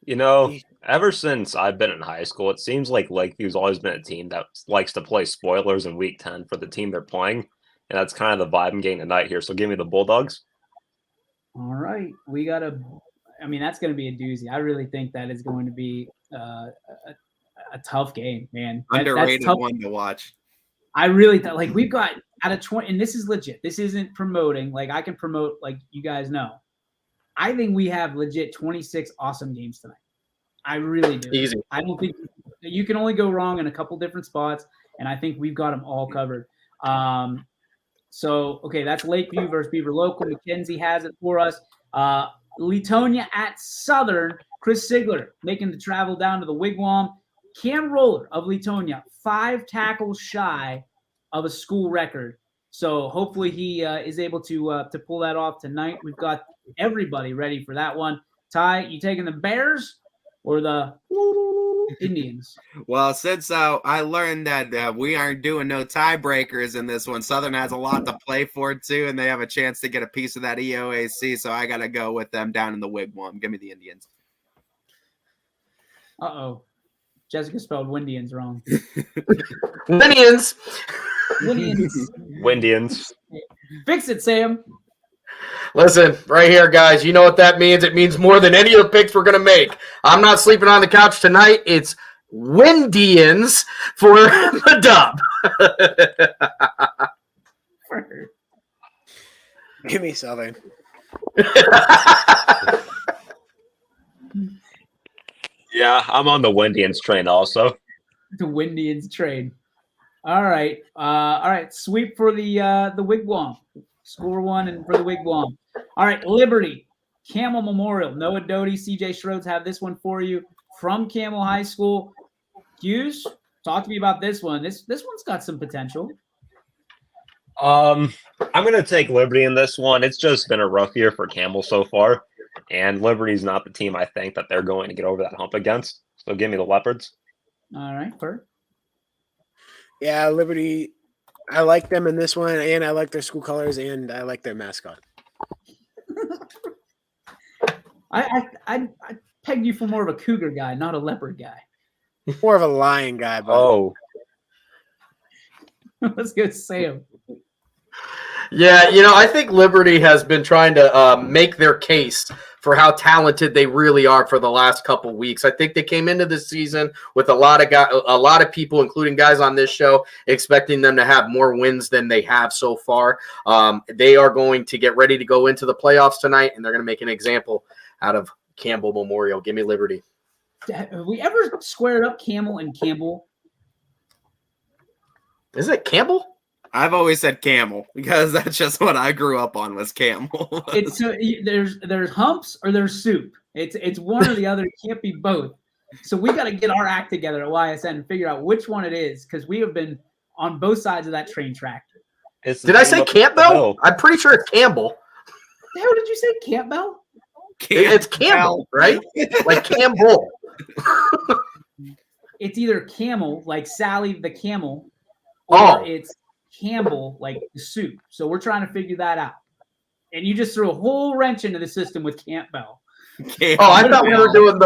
You know, ever since I've been in high school, it seems like Lakeview's always been a team that likes to play spoilers in week 10 for the team they're playing. And that's kind of the vibe I'm getting tonight here. So give me the Bulldogs. All right. We got that's going to be a doozy. I really think that is going to be a tough game, man. Underrated one to watch. I really thought, like, we've got out of 20, and this is legit. This isn't promoting. Like, I can promote, like, you guys know. I think we have legit 26 awesome games tonight. I really do. Easy. I don't think you can only go wrong in a couple different spots, and I think we've got them all covered. So, okay, that's Lakeview versus Beaver Local. Mackenzie has it for us. Letonia at Southern. Chris Sigler making the travel down to the Wigwam. Cam Roller of Letonia, 5 tackles shy of a school record. So hopefully he is able to pull that off tonight. We've got everybody ready for that one. Ty, you taking the Bears or the Indians? Well, since I learned that we aren't doing no tiebreakers in this one, Southern has a lot to play for too, and they have a chance to get a piece of that EOAC. So I got to go with them down in the Wigwam. Give me the Indians. Jessica spelled Windians wrong. Windians. Windians. Fix it, Sam. Listen, right here, guys. You know what that means? It means more than any of the picks we're going to make. I'm not sleeping on the couch tonight. It's Windians for the dub. Give me Southern. Yeah, I'm on the Windians train also. The Windians train. All right. Sweep for the Wigwam. Score 1 and for the Wigwam. All right, Liberty. Camel Memorial. Noah Doty, CJ Schroeds have this one for you from Camel High School. Hughes, talk to me about this one. This one's got some potential. I'm going to take Liberty in this one. It's just been a rough year for Camel so far, and Liberty's not the team I think that they're going to get over that hump against. So give me the Leopards. All right, Bert. Yeah, Liberty. I like them in this one, and I like their school colors, and I like their mascot. I pegged you for more of a cougar guy, not a leopard guy. More of a lion guy. But Oh. Let's go, Sam. Yeah, I think Liberty has been trying to make their case for how talented they really are for the last couple weeks. I think they came into this season with a lot of people, including guys on this show, expecting them to have more wins than they have so far. They are going to get ready to go into the playoffs tonight, and they're going to make an example out of Campbell Memorial. Give me Liberty. Have we ever squared up Camel and Campbell? Is it Campbell? I've always said Camel because that's just what I grew up on was Camel. It's there's humps or there's soup. It's one or the other. It can't be both. So we got to get our act together at YSN and figure out which one it is because we have been on both sides of that train track. Did I say Campbell? I'm pretty sure it's Campbell. The hell did you say, Campbell? It's Campbell, right? Like Campbell. It's either Camel, like Sally the camel, or it's Campbell, like the soup. So we're trying to figure that out. and you just threw a whole wrench into the system with Camp Bell. I thought we were doing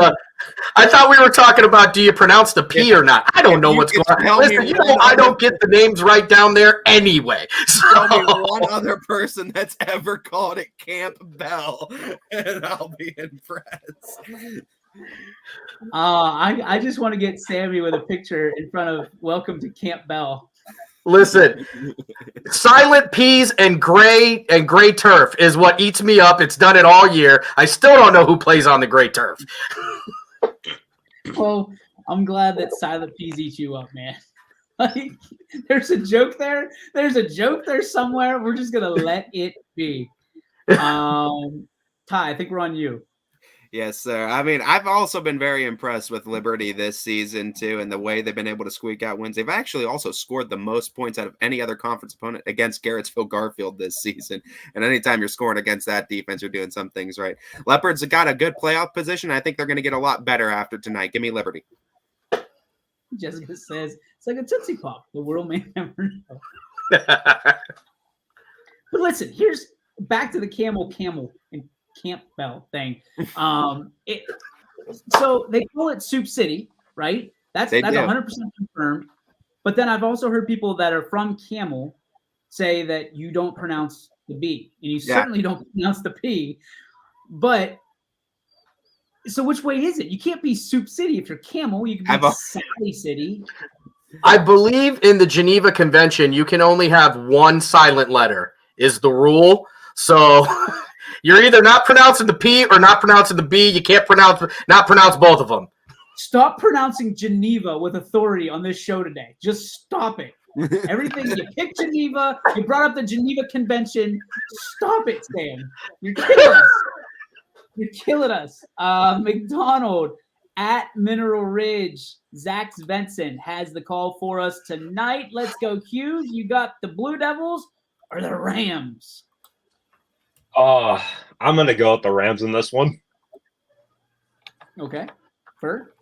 I thought we were talking about, do you pronounce the P or not? I don't know what's going on. Listen, I don't get the names right down there anyway. Tell me one other person that's ever called it Camp Bell, and I'll be impressed. I just want to get Sammy with a picture in front of "Welcome to Camp Bell." Listen, silent P's and gray turf is what eats me up. It's done it all year. I still don't know who plays on the gray turf. Well, I'm glad that silent P's eat you up, man. Like, there's a joke there. There's a joke there somewhere. We're just gonna let it be. Ty, I think we're on you. Yes, sir. I mean, I've also been very impressed with Liberty this season, too, and the way they've been able to squeak out wins. They've actually also scored the most points out of any other conference opponent against Garrettsville Garfield this season. And anytime you're scoring against that defense, you're doing some things right. Leopards have got a good playoff position. I think they're going to get a lot better after tonight. Give me Liberty. Jessica says, it's like a Tootsie Pop. The world may never know. But listen, here's back to the camel and Camp Bell thing. So they call it Soup City, right? That's 100% confirmed. But then I've also heard people that are from Camel say that you don't pronounce the B, and you certainly don't pronounce the P. But so which way is it? You can't be Soup City if you're Camel. You can be Sally City. I believe in the Geneva Convention, you can only have one silent letter is the rule. So you're either not pronouncing the P or not pronouncing the B. You can't not pronounce both of them. Stop pronouncing Geneva with authority on this show today. Just stop it. Everything you picked Geneva, you brought up the Geneva Convention. Stop it, Sam. You're killing us. You're killing us. McDonald at Mineral Ridge. Zach Svensson has the call for us tonight. Let's go, Hughes. You got the Blue Devils or the Rams? I'm going to go with the Rams in this one. Okay. Fur?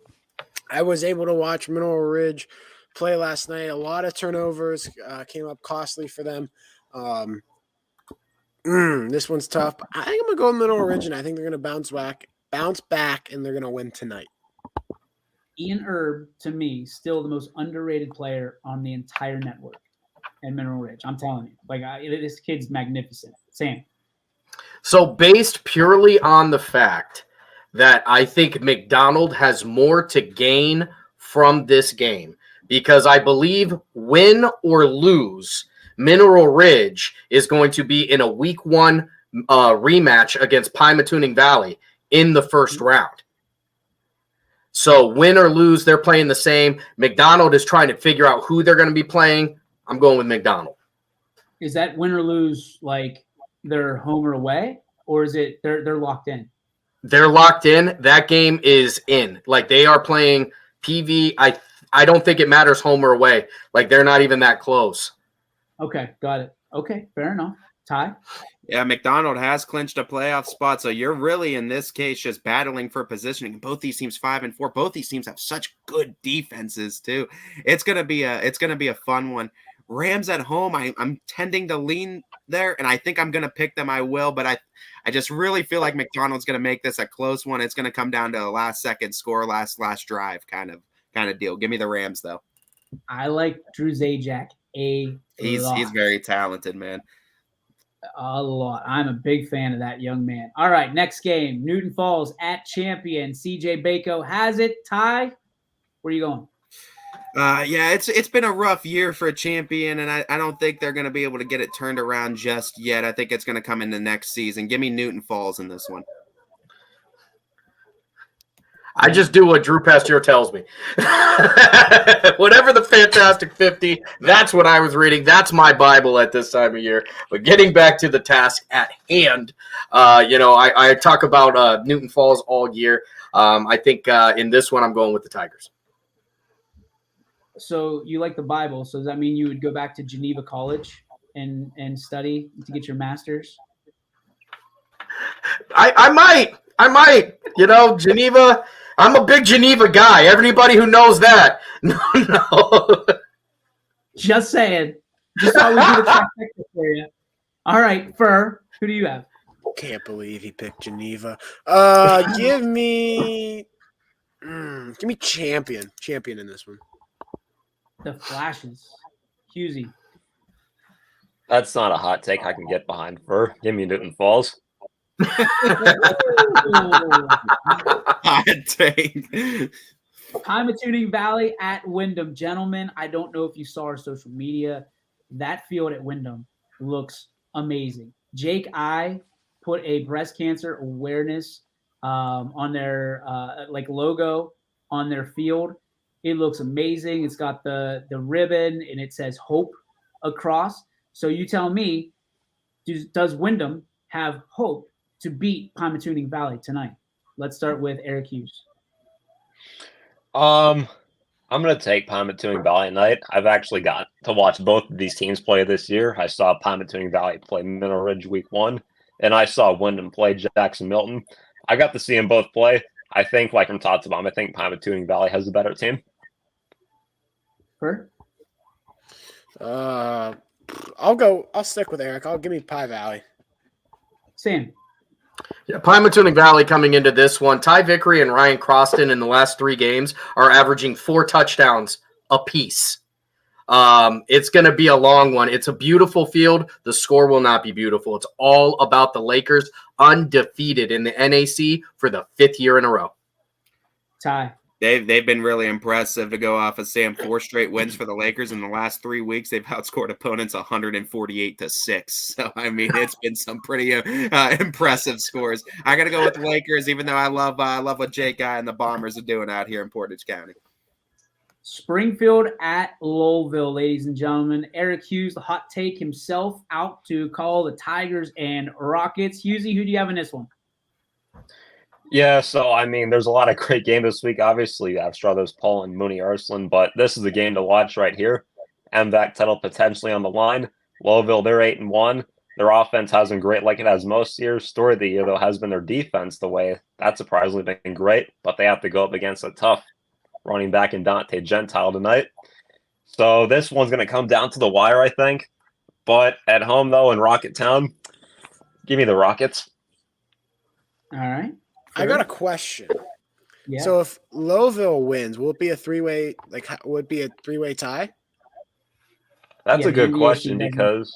I was able to watch Mineral Ridge play last night. A lot of turnovers came up costly for them. This one's tough. I think I'm going to go with Mineral Ridge, and I think they're going to bounce back, and they're going to win tonight. Ian Erb, to me, still the most underrated player on the entire network at Mineral Ridge. I'm telling you. This kid's magnificent. Sam? So based purely on the fact that I think McDonald has more to gain from this game, because I believe win or lose, Mineral Ridge is going to be in a week 1 rematch against Pymatuning Valley in the first round. So win or lose, they're playing the same. McDonald is trying to figure out who they're going to be playing. I'm going with McDonald. Is that win or lose like they're home or away, or is it they're locked in? They're locked in. That game is in. Like, they are playing PV. I don't think it matters home or away. Like, they're not even that close. Okay, got it. Okay, fair enough. Ty? Yeah, McDonald has clinched a playoff spot, so you're really in this case just battling for positioning. Both these teams 5-4. Both these teams have such good defenses too. It's gonna be a fun one. Rams at home, I'm tending to lean there, and I think I'm gonna pick them. I will, but I just really feel like McDonald's gonna make this a close one. It's gonna come down to a last second score, last drive kind of deal. Give me the Rams though. I like Drew Zajac He's very talented, man. A lot. I'm a big fan of that young man. All right, next game. Newton Falls at Champion. CJ Bako has it. Ty, where are you going? Yeah, it's been a rough year for a Champion, and I don't think they're going to be able to get it turned around just yet. I think it's going to come in the next season. Give me Newton Falls in this one. I just do what Drew Pasteur tells me. Whatever the Fantastic 50, that's what I was reading. That's my Bible at this time of year. But getting back to the task at hand, I talk about Newton Falls all year. I think in this one, I'm going with the Tigers. So you like the Bible. So does that mean you would go back to Geneva College and study to get your master's? I might. Geneva. I'm a big Geneva guy. Everybody who knows that. No. Just saying. Just thought we'd do the trifecta for you. All right, Fur, who do you have? Can't believe he picked Geneva. Give me champion in this one. The Flashes. Husey. That's not a hot take I can get behind. Give me Newton Falls. Hot take. Pymatuning Valley at Wyndham. Gentlemen, I don't know if you saw our social media. That field at Wyndham looks amazing. Jake I put a breast cancer awareness on their logo on their field. It looks amazing. It's got the ribbon and it says hope across. So you tell me, does Wyndham have hope to beat Pymatuning Valley tonight? Let's start with Eric Hughes. I'm going to take Pymatuning Valley tonight. I've actually got to watch both of these teams play this year. I saw Pymatuning Valley play Mineral Ridge week 1, and I saw Wyndham play Jackson Milton. I got to see them both play. I think, like from top to bottom, I think Pymatuning Valley has a better team. Kurt? I'll stick with Eric. Give me Pie Valley. Sam? Yeah, Pymatuning Valley coming into this one. Ty Vickery and Ryan Croston in the last 3 games are averaging 4 touchdowns apiece. It's going to be a long one. It's a beautiful field. The score will not be beautiful. It's all about the Lakers undefeated in the NAC for the 5th year in a row. Ty? They've been really impressive to go off of Sam. 4 straight wins for the Lakers in the last 3 weeks. They've outscored opponents 148-6. So I mean, it's been some pretty impressive scores. I got to go with the Lakers, even though I love what Jake Guy and the Bombers are doing out here in Portage County. Springfield at Lowellville, ladies and gentlemen. Eric Hughes, the hot take himself, out to call the Tigers and Rockets. Hughesy, who do you have in this one? Yeah, so, I mean, there's a lot of great games this week. Obviously, you have Struthers, Paul, and Mooney Arslan, but this is the game to watch right here. MVAC title potentially on the line. Lowellville, they're 8-1. Their offense has been great like it has most years. Story of the year, though, has been their defense the way. That's surprisingly been great, but they have to go up against a tough running back in Dante Gentile tonight. So this one's going to come down to the wire, I think. But at home, though, in Rocket Town, give me the Rockets. All right. I got a question. Yeah. So if Lowellville wins, will it be a 3-way? Will it be a 3-way tie? That's Yeah, a good the question NBAC because,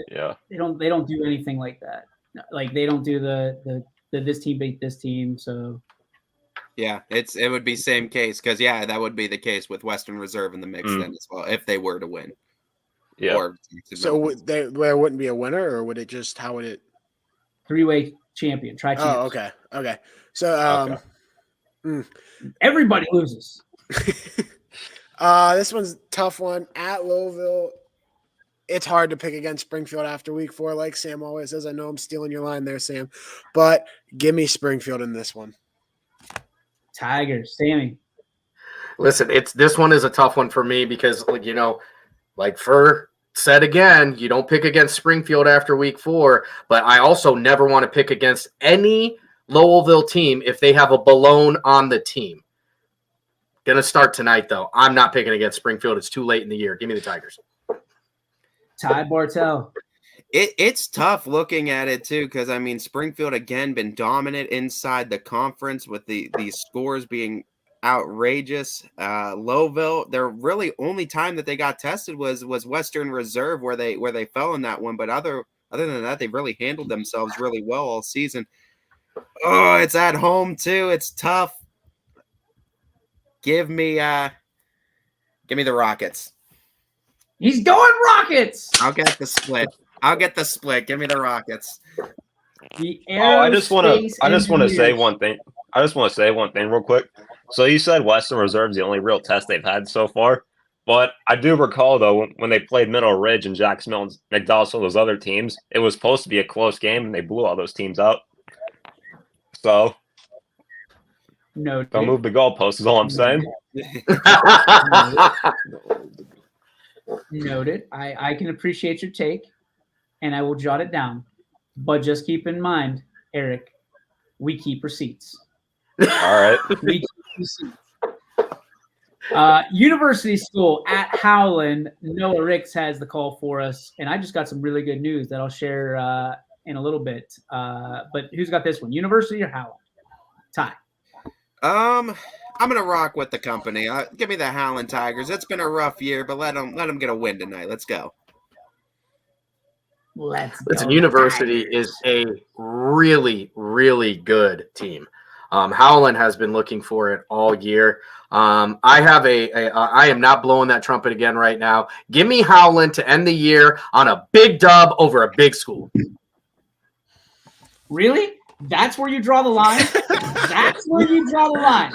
they don't do anything like that. Like they don't do the this team beat this team. So yeah, it would be same case because that would be the case with Western Reserve in the mix then as well if they were to win. Yeah. So there wouldn't be a winner, or would it just how would it? 3-way champion. Try champs. Oh, okay. So Everybody loses. This one's a tough one at Lowellville. It's hard to pick against Springfield after week 4, like Sam always says. I know I'm stealing your line there, Sam, but give me Springfield in this one. Tigers, Sammy. Listen, this one is a tough one for me because, like Fur said again, you don't pick against Springfield after week 4, but I also never want to pick against any Lowellville team if they have a balloon on the team. Gonna start tonight, though. I'm not picking against Springfield. It's too late in the year. Give me the Tigers. Ty Bartell. It's tough looking at it too because I mean Springfield again been dominant inside the conference with these scores being outrageous. Lowellville, their really only time that they got tested was Western Reserve where they fell in that one, but other than that they've really handled themselves really well all season. Oh, it's at home too. It's tough. Give me the Rockets. He's going Rockets. I'll get the split. Give me the Rockets. I just want to say one thing. I just want to say one thing real quick. So you said Western Reserve's the only real test they've had so far, but I do recall though when they played Mineral Ridge and Jackson Milton, McDowell, those other teams, it was supposed to be a close game and they blew all those teams out. So don't move the goalposts is all I'm saying. Noted. I can appreciate your take, and I will jot it down. But just keep in mind, Eric, we keep receipts. All right. We keep receipts. University School at Howland. Noah Ricks has the call for us, and I just got some really good news that I'll share in a little bit. But who's got this one? University or Howland? Ty. I'm gonna rock with the company. Give me the Howland Tigers. It's been a rough year, but let them get a win tonight. Let's go. Listen, University is a really, really good team. Howland has been looking for it all year. I am not blowing that trumpet again right now. Give me Howland to end the year on a big dub over a big school. Really? That's where you draw the line? That's where you draw the line.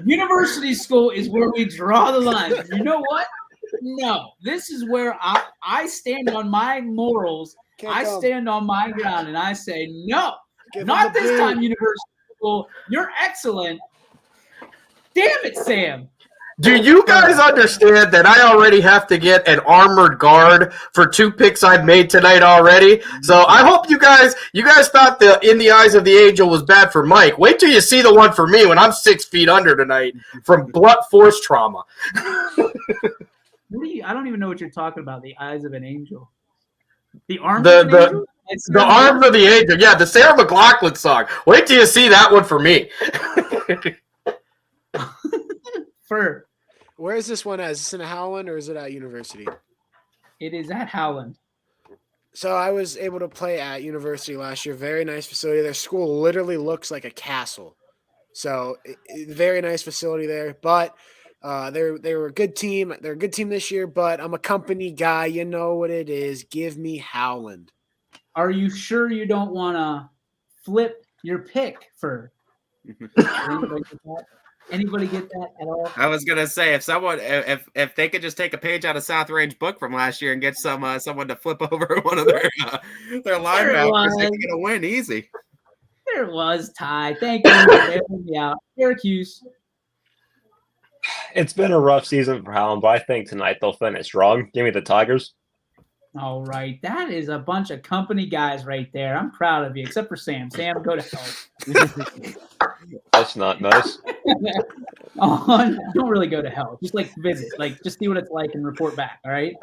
University school is where we draw the line. You know what? No, this is where I stand on my morals. I stand on my ground, and I say, no, not this time, University school. You're excellent. Damn it, Sam. Do you guys understand that I already have to get an armored guard for 2 picks I've made tonight already? So I hope you guys thought the In the Eyes of the Angel was bad for Mike. Wait till you see the one for me when I'm 6 feet under tonight from blunt force trauma. I don't even know what you're talking about. The Eyes of an Angel. The arms of an angel? The Arms of the Angel. Yeah, the Sarah McLachlan song. Wait till you see that one for me. Fur. Where is this one at? Is this in Howland or is it at University? It is at Howland. So I was able to play at University last year. Very nice facility. Their school literally looks like a castle. So very nice facility there. But they were a good team. They're a good team this year, but I'm a company guy. You know what it is. Give me Howland. Are you sure you don't want to flip your pick, Fur? Anybody get that at all? I was gonna say if they could just take a page out of South Range book from last year and get someone to flip over one of their linebackers, they could get a win easy. There it was, Ty. Thank you for bailing me out. Syracuse. It's been a rough season for Howland, but I think tonight they'll finish strong. Give me the Tigers. All right. That is a bunch of company guys right there. I'm proud of you, except for Sam. Sam, go to hell. That's not nice. Don't really go to hell. Just visit. Just see what it's like and report back. All right.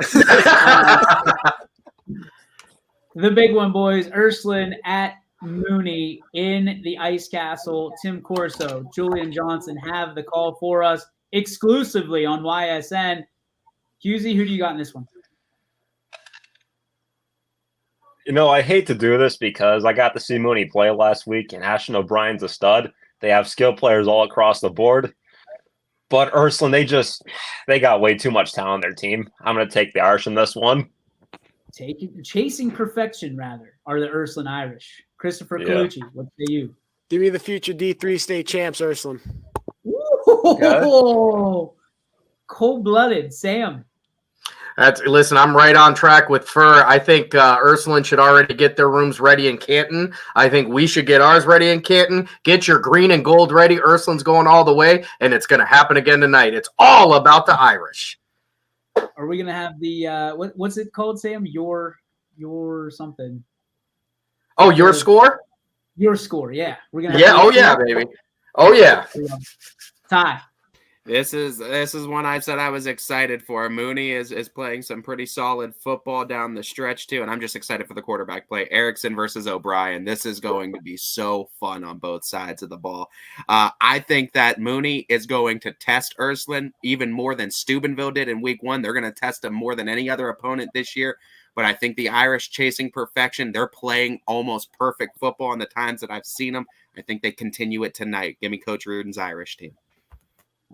The big one, boys. Ursuline at Mooney in the Ice Castle. Tim Corso, Julian Johnson have the call for us exclusively on YSN. Husey, who do you got in this one? I hate to do this because I got to see Mooney play last week, and Ashton O'Brien's a stud. They have skill players all across the board. But Ursuline, they got way too much talent on their team. I'm going to take the Irish in this one. Chasing perfection, rather, are the Ursuline Irish. Christopher Colucci, what say you? Give me the future D3 state champs, Ursuline. Okay. Cold-blooded. Sam. Listen, I'm right on track with Fur. I think Ursuline should already get their rooms ready in Canton. I think we should get ours ready in Canton. Get your green and gold ready. Ursuline's going all the way, and it's going to happen again tonight. It's all about the Irish. Are we going to have the what's it called, Sam? Your something. Oh, your score? Your score, yeah. We're gonna. Yeah. Oh yeah, baby. Oh yeah. Ty. This is one I said I was excited for. Mooney is playing some pretty solid football down the stretch too, and I'm just excited for the quarterback play. Erickson versus O'Brien. This is going to be so fun on both sides of the ball. I think that Mooney is going to test Ursuline even more than Steubenville did in week 1. They're going to test him more than any other opponent this year. But I think the Irish chasing perfection. They're playing almost perfect football in the times that I've seen them. I think they continue it tonight. Give me Coach Ruden's Irish team.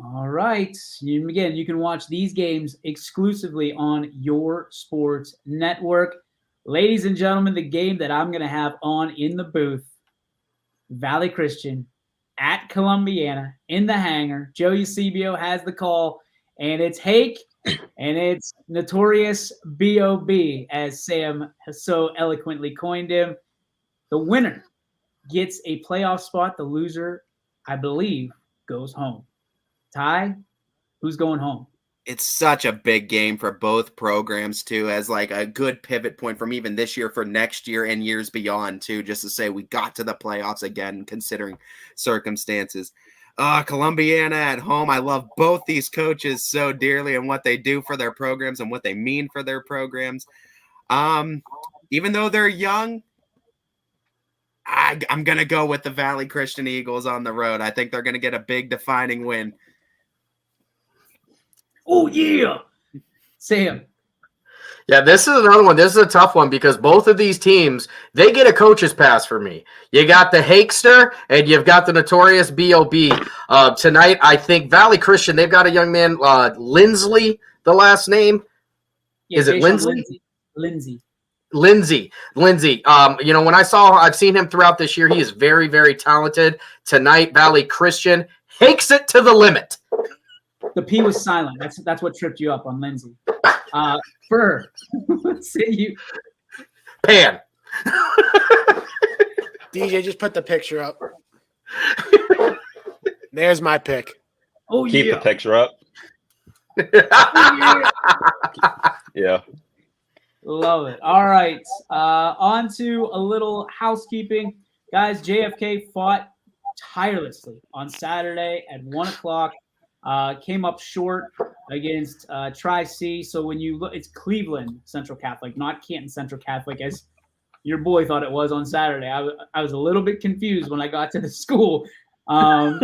All right. Again, you can watch these games exclusively on your sports network. Ladies and gentlemen, the game that I'm going to have on in the booth, Valley Christian at Columbiana in the hangar. Joe Eusebio has the call, and it's Hake, and it's Notorious B.O.B., as Sam has so eloquently coined him. The winner gets a playoff spot. The loser, I believe, goes home. Ty, who's going home? It's such a big game for both programs too, as like a good pivot point from even this year for next year and years beyond too, just to say we got to the playoffs again, considering circumstances. Columbiana at home. I love both these coaches so dearly and what they do for their programs and what they mean for their programs. Even though they're young, I'm going to go with the Valley Christian Eagles on the road. I think they're going to get a big defining win. Oh, yeah. Sam. Yeah, this is another one. This is a tough one because both of these teams, they get a coach's pass for me. You got the Hakester and you've got the notorious B.O.B. Tonight, I think Valley Christian, they've got a young man, Lindsley, the last name. Yeah, Is it Lindsley? Lindsay. Lindsay. I've seen him throughout this year. He is very, very talented. Tonight, Valley Christian takes it to the limit. The P was silent. That's what tripped you up on Lindsay. Fur. Let's see you. Pan. DJ, just put the picture up. There's my pick. Oh, Keep yeah. the picture up. Yeah. Love it. All right. On to a little housekeeping. Guys, JFK fought tirelessly on Saturday at 1 o'clock. Came up short against Tri-C. So when you look, it's Cleveland Central Catholic, not Canton Central Catholic, as your boy thought it was on Saturday. I was a little bit confused when I got to the school. On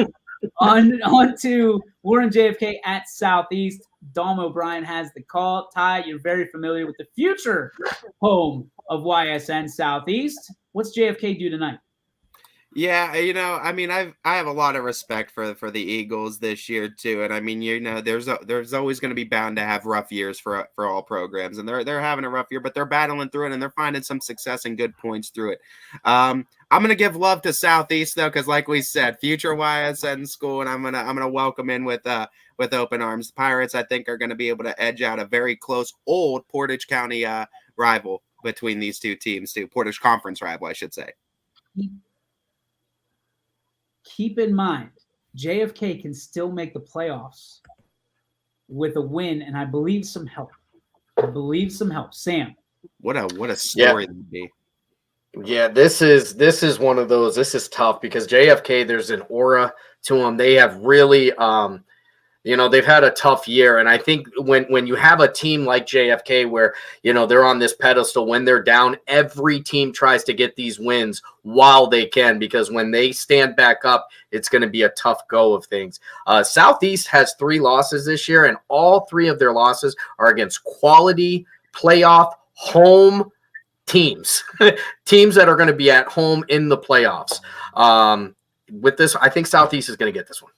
to Warren JFK at Southeast. Dom O'Brien has the call. Ty, you're very familiar with the future home of YSN Southeast. What's JFK do tonight? Yeah, I have a lot of respect for the Eagles this year too, and I mean, there's always going to be bound to have rough years for all programs, and they're having a rough year, but they're battling through it and they're finding some success and good points through it. I'm going to give love to Southeast though, because like we said, future YSN school, and I'm gonna welcome in with open arms. The Pirates, I think, are going to be able to edge out a very close old Portage County rival between these two teams, too. Portage Conference rival, I should say. Keep in mind, JFK can still make the playoffs with a win, and I believe some help. Sam. What a story that would be. Yeah, this is one of those. This is tough because JFK, there's an aura to them. They have really they've had a tough year. And I think when you have a team like JFK where, they're on this pedestal, when they're down, every team tries to get these wins while they can, because when they stand back up, it's going to be a tough go of things. Southeast has 3 losses this year, and all 3 of their losses are against quality playoff home teams, teams that are going to be at home in the playoffs. With this, I think Southeast is going to get this one.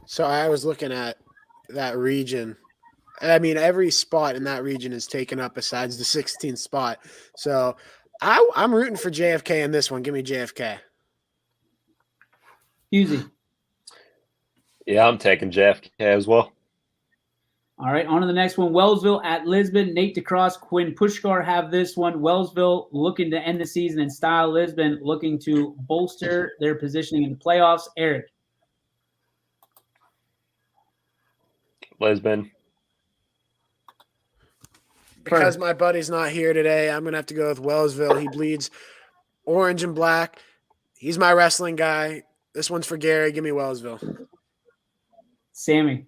So I was looking at that region. I mean, every spot in that region is taken up besides the 16th spot. So I'm rooting for JFK in this one. Give me JFK. Husey. Yeah, I'm taking JFK as well. All right, on to the next one. Wellsville at Lisbon. Nate DeCross, Quinn Pushkar have this one. Wellsville looking to end the season in style. Lisbon looking to bolster their positioning in the playoffs. Eric. Lisbon. Because my buddy's not here today, I'm going to have to go with Wellsville. He bleeds orange and black. He's my wrestling guy. This one's for Gary. Give me Wellsville. Sammy.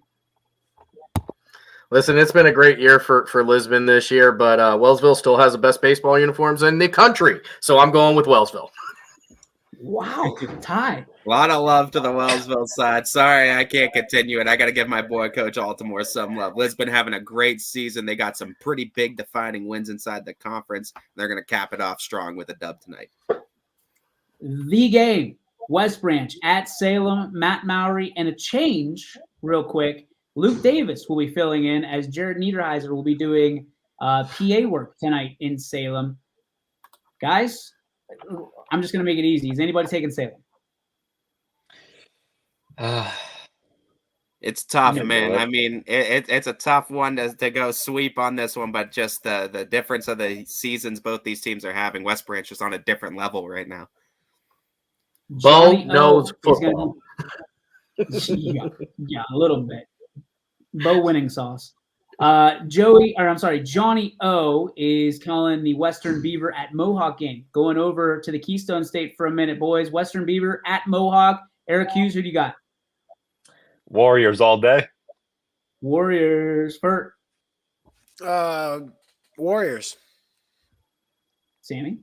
Listen, it's been a great year for Lisbon this year, but Wellsville still has the best baseball uniforms in the country. So I'm going with Wellsville. Wow, tie. A lot of love to the Wellsville side. Sorry, I can't continue it. I got to give my boy, Coach Altimore, some love. Lisbon having a great season. They got some pretty big defining wins inside the conference. They're going to cap it off strong with a dub tonight. The game, West Branch at Salem, Matt Mowry, and a change real quick. Luke Davis will be filling in as Jared Niederheiser will be doing PA work tonight in Salem. Guys, I'm just going to make it easy. Is anybody taking Salem? It's tough, man. I mean, it's a tough one to go sweep on this one, but just the difference of the seasons both these teams are having. West Branch is on a different level right now. Bo knows football. Yeah, a little bit. Bo winning sauce. Johnny O is calling the Western Beaver at Mohawk game. Going over to the Keystone State for a minute, boys. Western Beaver at Mohawk. Eric Hughes, who do you got? Warriors all day. Warriors for Warriors. Sammy?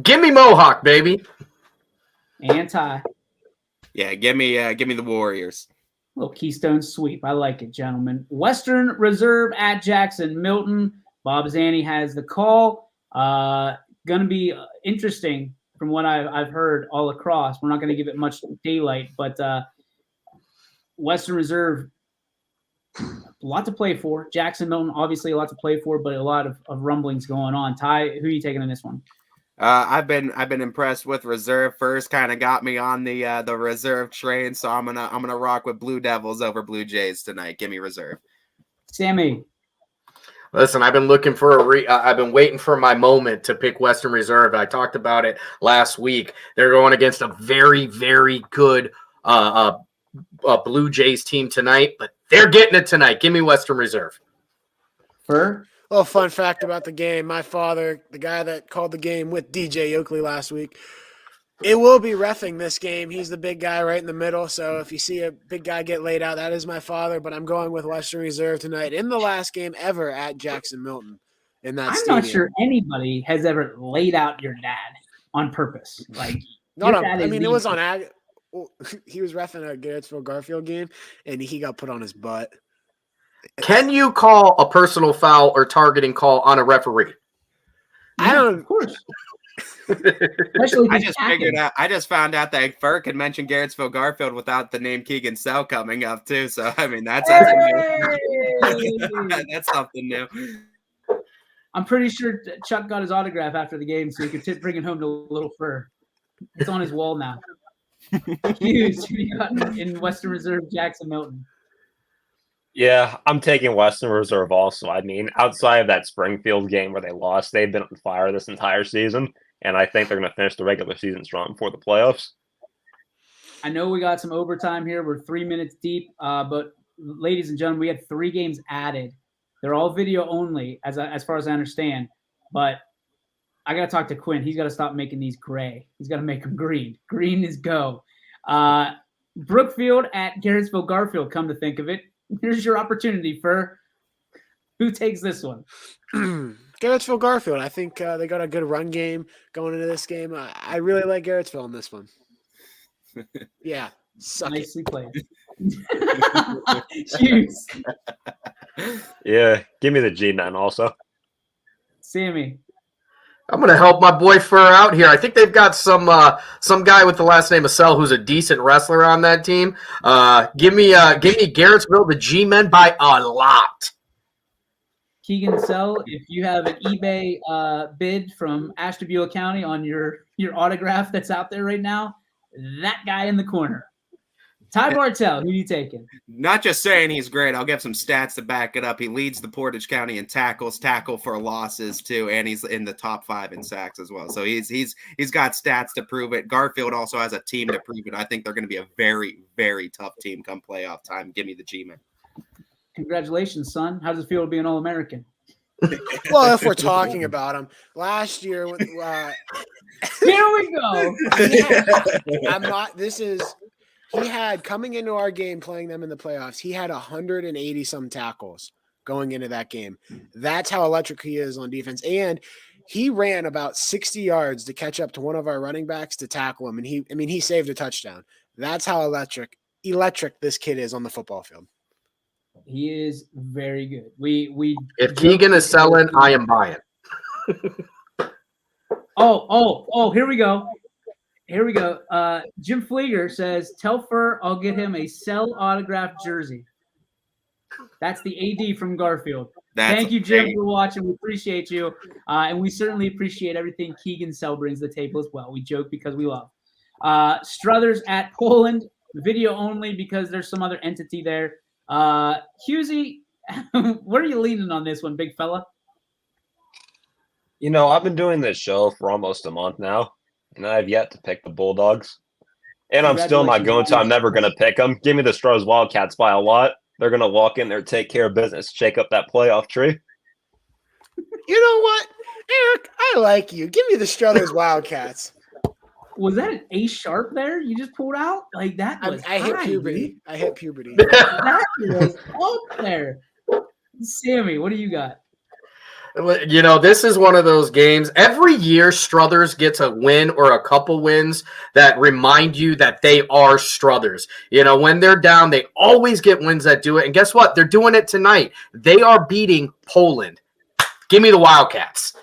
Give me Mohawk, baby. And Ty. Yeah, give me the Warriors. Little Keystone sweep. I like it, gentlemen. Western Reserve at Jackson Milton. Bob Zanny has the call. Going to be interesting from what I've heard all across. We're not going to give it much daylight, but Western Reserve, a lot to play for. Jackson Milton, obviously a lot to play for, but a lot of rumblings going on. Ty, who are you taking in this one? I've been impressed with Reserve first. Kind of got me on the Reserve train, so I'm gonna rock with Blue Devils over Blue Jays tonight. Give me Reserve. Sammy. Listen, I've been looking for I've been waiting for my moment to pick Western Reserve. I talked about it last week. They're going against a very, very good Blue Jays team tonight, but they're getting it tonight. Give me Western Reserve. Fur? Little fun fact about the game. My father, the guy that called the game with DJ Oakley last week, it will be reffing this game. He's the big guy right in the middle. So if you see a big guy get laid out, that is my father. But I'm going with Western Reserve tonight in the last game ever at Jackson Milton in that stadium. Not sure anybody has ever laid out your dad on purpose. Like, no. I mean, it was on ag. He was reffing a Garrettsville Garfield game, and he got put on his butt. Can you call a personal foul or targeting call on a referee? I don't. Of course. Especially I just found out that Fur can mention Garrettsville Garfield without the name Keegan Sell coming up too. So I mean that's something new. I'm pretty sure Chuck got his autograph after the game, so he could bring it home to Little Fur. It's on his wall now. Hughes, who you got in Western Reserve, Jackson Milton? Yeah, I'm taking Western Reserve also. I mean, outside of that Springfield game where they lost, they've been on fire this entire season, and I think they're going to finish the regular season strong before the playoffs. I know we got some overtime here. We're 3 minutes deep, but ladies and gentlemen, we had 3 games added. They're all video only, as far as I understand, but I got to talk to Quinn. He's got to stop making these gray. He's got to make them green. Green is go. Brookfield at Garrettsville Garfield, come to think of it. Here's your opportunity, Fur. Who takes this one? Garrettsville Garfield. I think they got a good run game going into this game. I really like Garrettsville in this one. Yeah. Nicely played. Hughes. Yeah, give me the G-Men also. Sammy. I'm going to help my boy Fur out here. I think they've got some guy with the last name of Sell who's a decent wrestler on that team. Give me Garrettsville, the G-Men by a lot. Keegan Sell, if you have an eBay bid from Ashtabula County on your autograph that's out there right now, that guy in the corner. Ty Bartell, who are you taking? Not just saying he's great. I'll give some stats to back it up. He leads the Portage County in tackles, tackle for losses too, and he's in the top 5 in sacks as well. So he's got stats to prove it. Garfield also has a team to prove it. I think they're going to be a very, very tough team come playoff time. Give me the G-Men. Congratulations, son. How does it feel to be an All-American? Well, if we're talking about him, last year, here we go. He had, coming into our game, playing them in the playoffs, he had 180 some tackles going into that game. That's how electric he is on defense. And he ran about 60 yards to catch up to one of our running backs to tackle him. And he saved a touchdown. That's how electric this kid is on the football field. He is very good. If Keegan is selling, I am buying. Oh, here we go. Jim Flieger says, tell Fur I'll get him a Sell autographed jersey. That's the AD from Garfield. Thank you, Jim, for watching. We appreciate you. And we certainly appreciate everything Keegan Sell brings to the table as well. We joke because we love. Struthers at Poland, video only because there's some other entity there. Hughesy, what are you leaning on this one, big fella? You know, I've been doing this show for almost a month now, and I've yet to pick the Bulldogs. And I'm still not going to. I'm never going to pick them. Give me the Stros Wildcats by a lot. They're going to walk in there, take care of business, shake up that playoff tree. You know what, Eric? I like you. Give me the Struthers Wildcats. Was that an A sharp there? You just pulled out like that? I hit puberty. I hit puberty. That was up there. Sammy, what do you got? You know, this is one of those games. Every year, Struthers gets a win or a couple wins that remind you that they are Struthers. You know, when they're down, they always get wins that do it. And guess what? They're doing it tonight. They are beating Poland. Give me the Wildcats.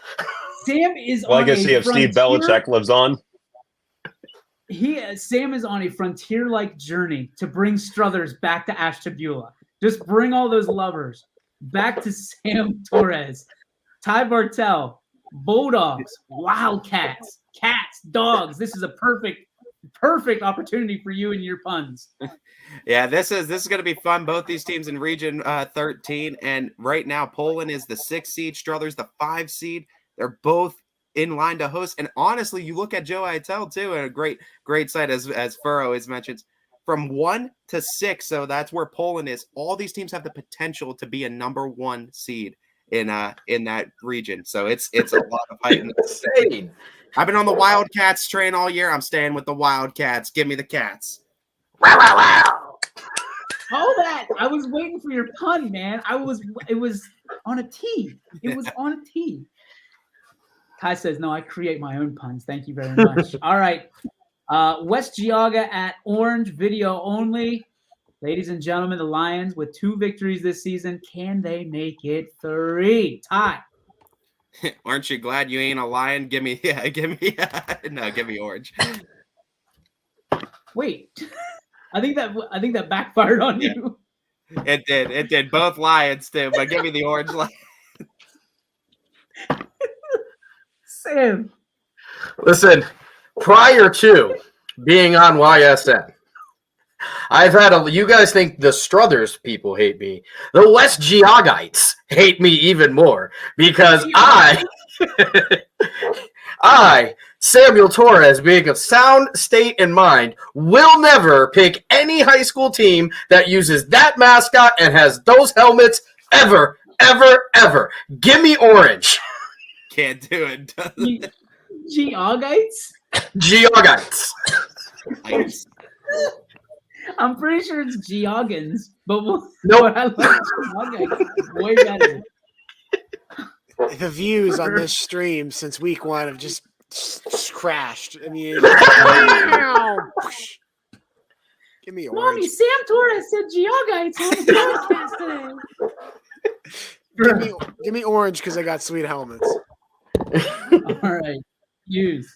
Sam is Legacy on a of Steve frontier. Belichick lives on. Sam is on a frontier-like journey to bring Struthers back to Ashtabula. Just bring all those lovers back to Sam Torres, Ty Bartel, Bulldogs, Wildcats, Cats, Dogs. This is a perfect opportunity for you and your puns. Yeah, this is going to be fun. Both these teams in Region 13, and right now Poland is the 6 seed, Struthers the 5 seed. They're both in line to host. And honestly, you look at Joe Itel too, and a great site as Furrow has mentioned, from 1 to 6. So that's where Poland is. All these teams have the potential to be a number 1 seed in that region. So it's a lot of hype. Insane. I've been on the Wildcats train all year. I'm staying with the Wildcats. Give me the Cats. Wow, wow, wow. All that. I was waiting for your pun, man. It was on a T. It was on a T. Kai says, no, I create my own puns. Thank you very much. All right. West Geauga at Orange, video only. Ladies and gentlemen, the Lions with 2 victories this season. Can they make it 3? Ty. Aren't you glad you ain't a Lion? Give me Orange. Wait. I think that backfired on you. It did. Both Lions too, but give me the Orange Lion. Sam. Listen, prior to being on YSN, I've had you guys think the Struthers people hate me. The West Geaugites hate me even more because I, Samuel Torres, being of sound state and mind, will never pick any high school team that uses that mascot and has those helmets ever, ever, ever. Give me Orange. Can't do it. Geaugites? Geaugites. Nice. I'm pretty sure it's Geogans, but Nope. I like Geaugites way better. The views on this stream since week 1 have just crashed. I mean, give me Orange. Mommy, Sam Torres said Geaugites on the podcast today. Give me Orange because I got sweet helmets. All right. Use.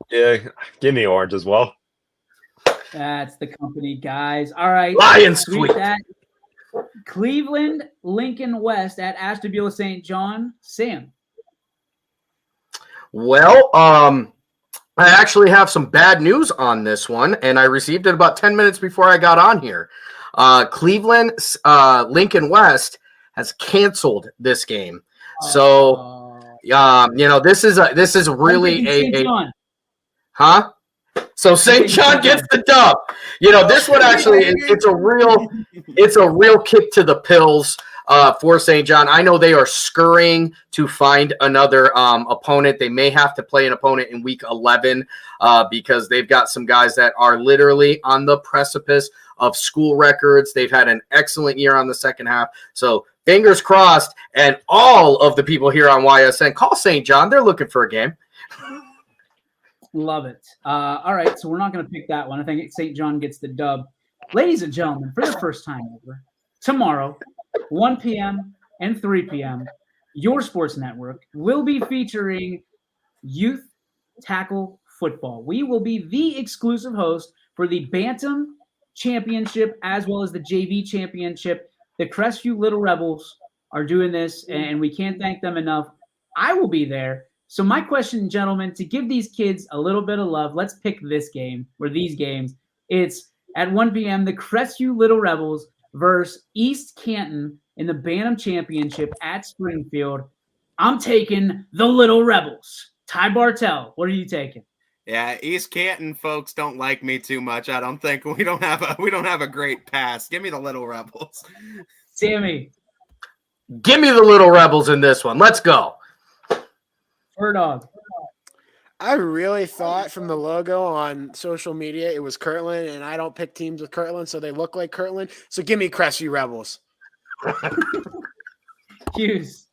Yeah, give me Orange as well. That's the company, guys. All right. Lions Tweet tweet. that. Cleveland, Lincoln West at Ashtabula St. John. Sam. Well, I actually have some bad news on this one, and I received it about 10 minutes before I got on here. Cleveland, Lincoln West has canceled this game. So, this is really a huh? So St. John gets the dub. This one actually it's a real kick to the pills for St. John. I know they are scurrying to find another opponent. They may have to play an opponent in week 11 because they've got some guys that are literally on the precipice of school records. They've had an excellent year on the second half. So fingers crossed. And all of the people here on YSN, call St. John. They're looking for a game. Love it. All right, so we're not going to pick that one. I think St. John gets the dub. Ladies and gentlemen, for the first time ever, tomorrow, 1 p.m. and 3 p.m., your sports network will be featuring youth tackle football. We will be the exclusive host for the Bantam Championship as well as the JV Championship. The Crestview Little Rebels are doing this, and we can't thank them enough. I will be there. So my question, gentlemen, to give these kids a little bit of love, let's pick this game or these games. It's at 1 p.m., the Crestview Little Rebels versus East Canton in the Bantam Championship at Springfield. I'm taking the Little Rebels. Ty Bartel, what are you taking? Yeah, East Canton folks don't like me too much. I don't think we don't have a great pass. Give me the Little Rebels. Sammy. Give me the Little Rebels in this one. Let's go. Dog. I really thought from the logo on social media it was Kirtland, and I don't pick teams with Kirtland, so they look like Kirtland. So give me Crestview Rebels. Hughes.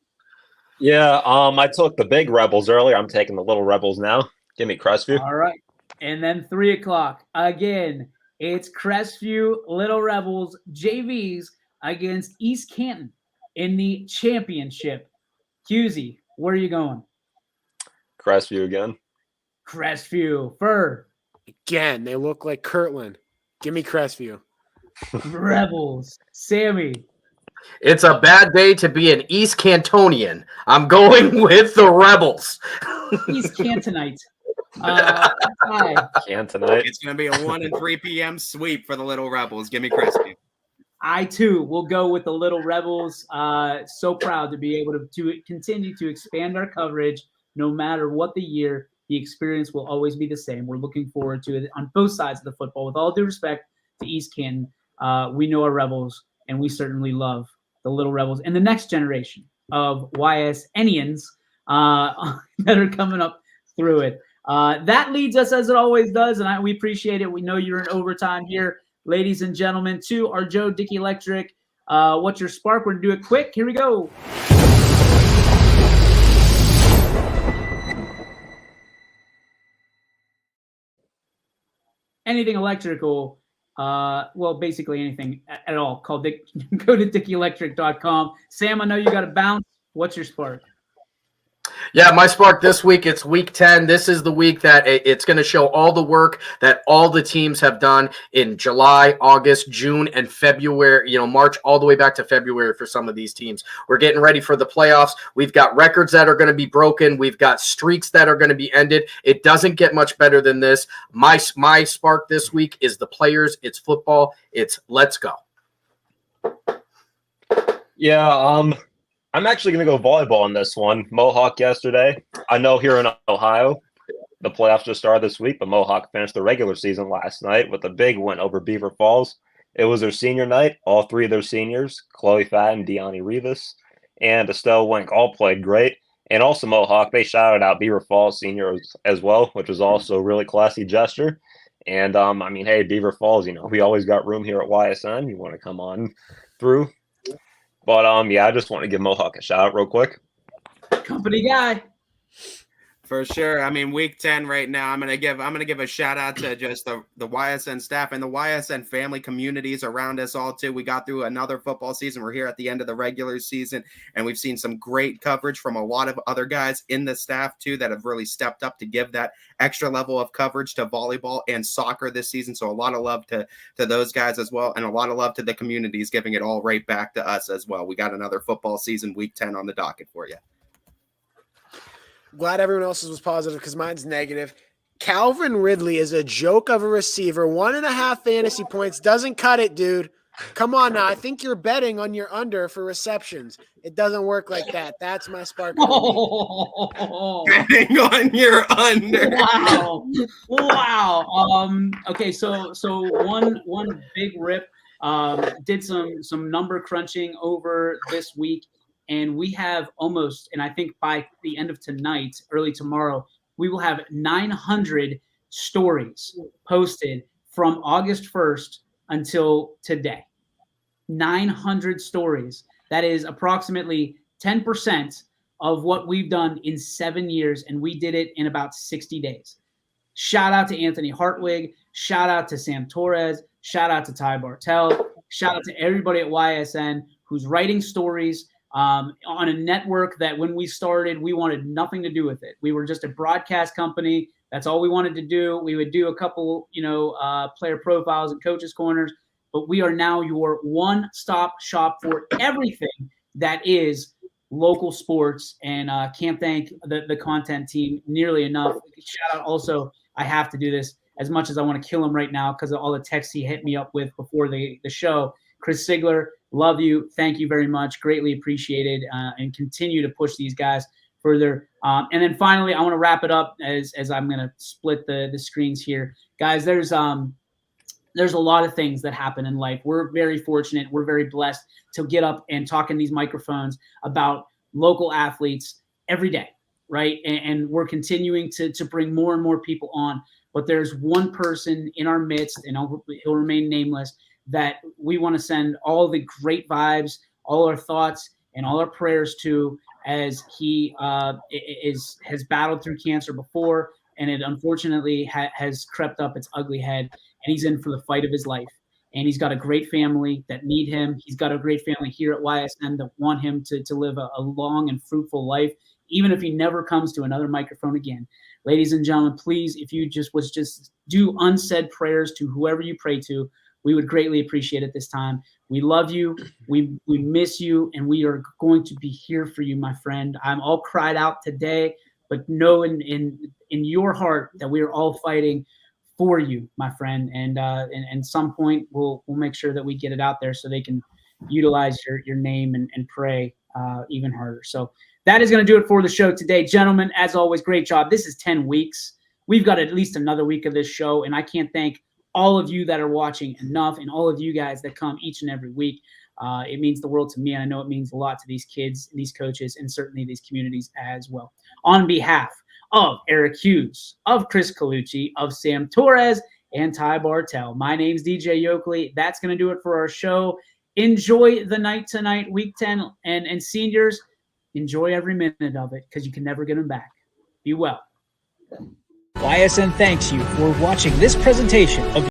Yeah, I took the big Rebels earlier. I'm taking the little Rebels now. Give me Crestview. All right. And then 3 o'clock. Again, it's Crestview Little Rebels JVs against East Canton in the championship. Husey, where are you going? Crestview again. Crestview. Fur. Again, they look like Kirtland. Give me Crestview. Rebels. Sammy. It's a bad day to be an East Cantonian. I'm going with the Rebels. East Cantonite. Ty. Cantonite. It's going to be a 1 and 3 p.m. sweep for the Little Rebels. Give me Crestview. I too will go with the Little Rebels. So proud to be able to continue to expand our coverage no matter what the year. The experience will always be the same. We're looking forward to it on both sides of the football. With all due respect to East Canton, we know our Rebels, and we certainly love the Little Rebels and the next generation of YSNians that are coming up through it. That leads us, as it always does, and we appreciate it. We know you're in overtime here, ladies and gentlemen, to our Joe Dickey Electric. What's your spark? We're going to do it quick. Here we go. Anything electrical, well, basically anything at all, go to DickeyElectric.com. Sam, I know you got a bounce. What's your spark? Yeah, my spark this week, it's week 10. This is the week that it's going to show all the work that all the teams have done in July, August, June, and February, March, all the way back to February for some of these teams. We're getting ready for the playoffs. We've got records that are going to be broken. We've got streaks that are going to be ended. It doesn't get much better than this. My spark this week is the players. It's football. It's let's go. Yeah, I'm actually going to go volleyball on this one. Mohawk yesterday. I know here in Ohio, the playoffs just started this week, but Mohawk finished the regular season last night with a big win over Beaver Falls. It was their senior night. All three of their seniors, Chloe Fadden, Deani Rivas, and Estelle Wink, all played great. And also Mohawk, they shouted out Beaver Falls seniors as well, which was also a really classy gesture. And, hey, Beaver Falls, we always got room here at YSN. You want to come on through. But I just want to give Mohawk a shout out real quick. Company guy. For sure. I mean, week 10 right now, I'm gonna give a shout out to just the YSN staff and the YSN family communities around us all too. We got through another football season. We're here at the end of the regular season, and we've seen some great coverage from a lot of other guys in the staff too that have really stepped up to give that extra level of coverage to volleyball and soccer this season. So a lot of love to those guys as well, and a lot of love to the communities giving it all right back to us as well. We got another football season, week 10 on the docket for you. Glad everyone else's was positive because mine's negative. Calvin Ridley is a joke of a receiver. 1.5 fantasy points doesn't cut it, dude. Come on now. I think you're betting on your under for receptions. It doesn't work like that. That's my spark. Betting on your under. Wow. Okay. So one big rip. Did some number crunching over this week. And we have almost, and I think by the end of tonight, early tomorrow, we will have 900 stories posted from August 1st until today. 900 stories. That is approximately 10% of what we've done in 7 years, and we did it in about 60 days. Shout out to Anthony Hartwig. Shout out to Sam Torres. Shout out to Ty Bartell. Shout out to everybody at YSN who's writing stories on a network that when we started, we wanted nothing to do with it. We were just a broadcast company. That's all we wanted to do. We would do a couple, player profiles and coaches corners, but we are now your one-stop shop for everything that is local sports, and can't thank the content team nearly enough. Shout out also, I have to do this as much as I want to kill him right now because of all the texts he hit me up with before the show. Chris Sigler, love you. Thank you very much. Greatly appreciated, and continue to push these guys further. And then finally, I want to wrap it up as I'm going to split the screens here. Guys, there's a lot of things that happen in life. We're very fortunate. We're very blessed to get up and talk in these microphones about local athletes every day, right? And we're continuing to bring more and more people on. But there's one person in our midst, and he'll remain nameless, that we want to send all the great vibes, all our thoughts, and all our prayers to, as he has battled through cancer before, and it unfortunately has crept up its ugly head, and he's in for the fight of his life. And he's got a great family that need him. He's got a great family here at YSN that want him to live a long and fruitful life, even if he never comes to another microphone again. Ladies and gentlemen, please, if you just do unsaid prayers to whoever you pray to, we would greatly appreciate it this time. We love you. We miss you, and we are going to be here for you, my friend. I'm all cried out today, but know in your heart that we are all fighting for you, my friend. And at some point, we'll make sure that we get it out there so they can utilize your name and pray even harder. So that is going to do it for the show today. Gentlemen, as always, great job. This is 10 weeks. We've got at least another week of this show, and I can't thank all of you that are watching enough, and all of you guys that come each and every week. It means the world to me, and I know it means a lot to these kids, these coaches, and certainly these communities as well. On behalf of Eric Hughes, of Chris Colucci, of Sam Torres, and Ty Bartell, my name's DJ Yoakley. That's going to do it for our show. Enjoy the night tonight, week 10, and seniors, enjoy every minute of it, because you can never get them back. Be well. YSN thanks you for watching this presentation of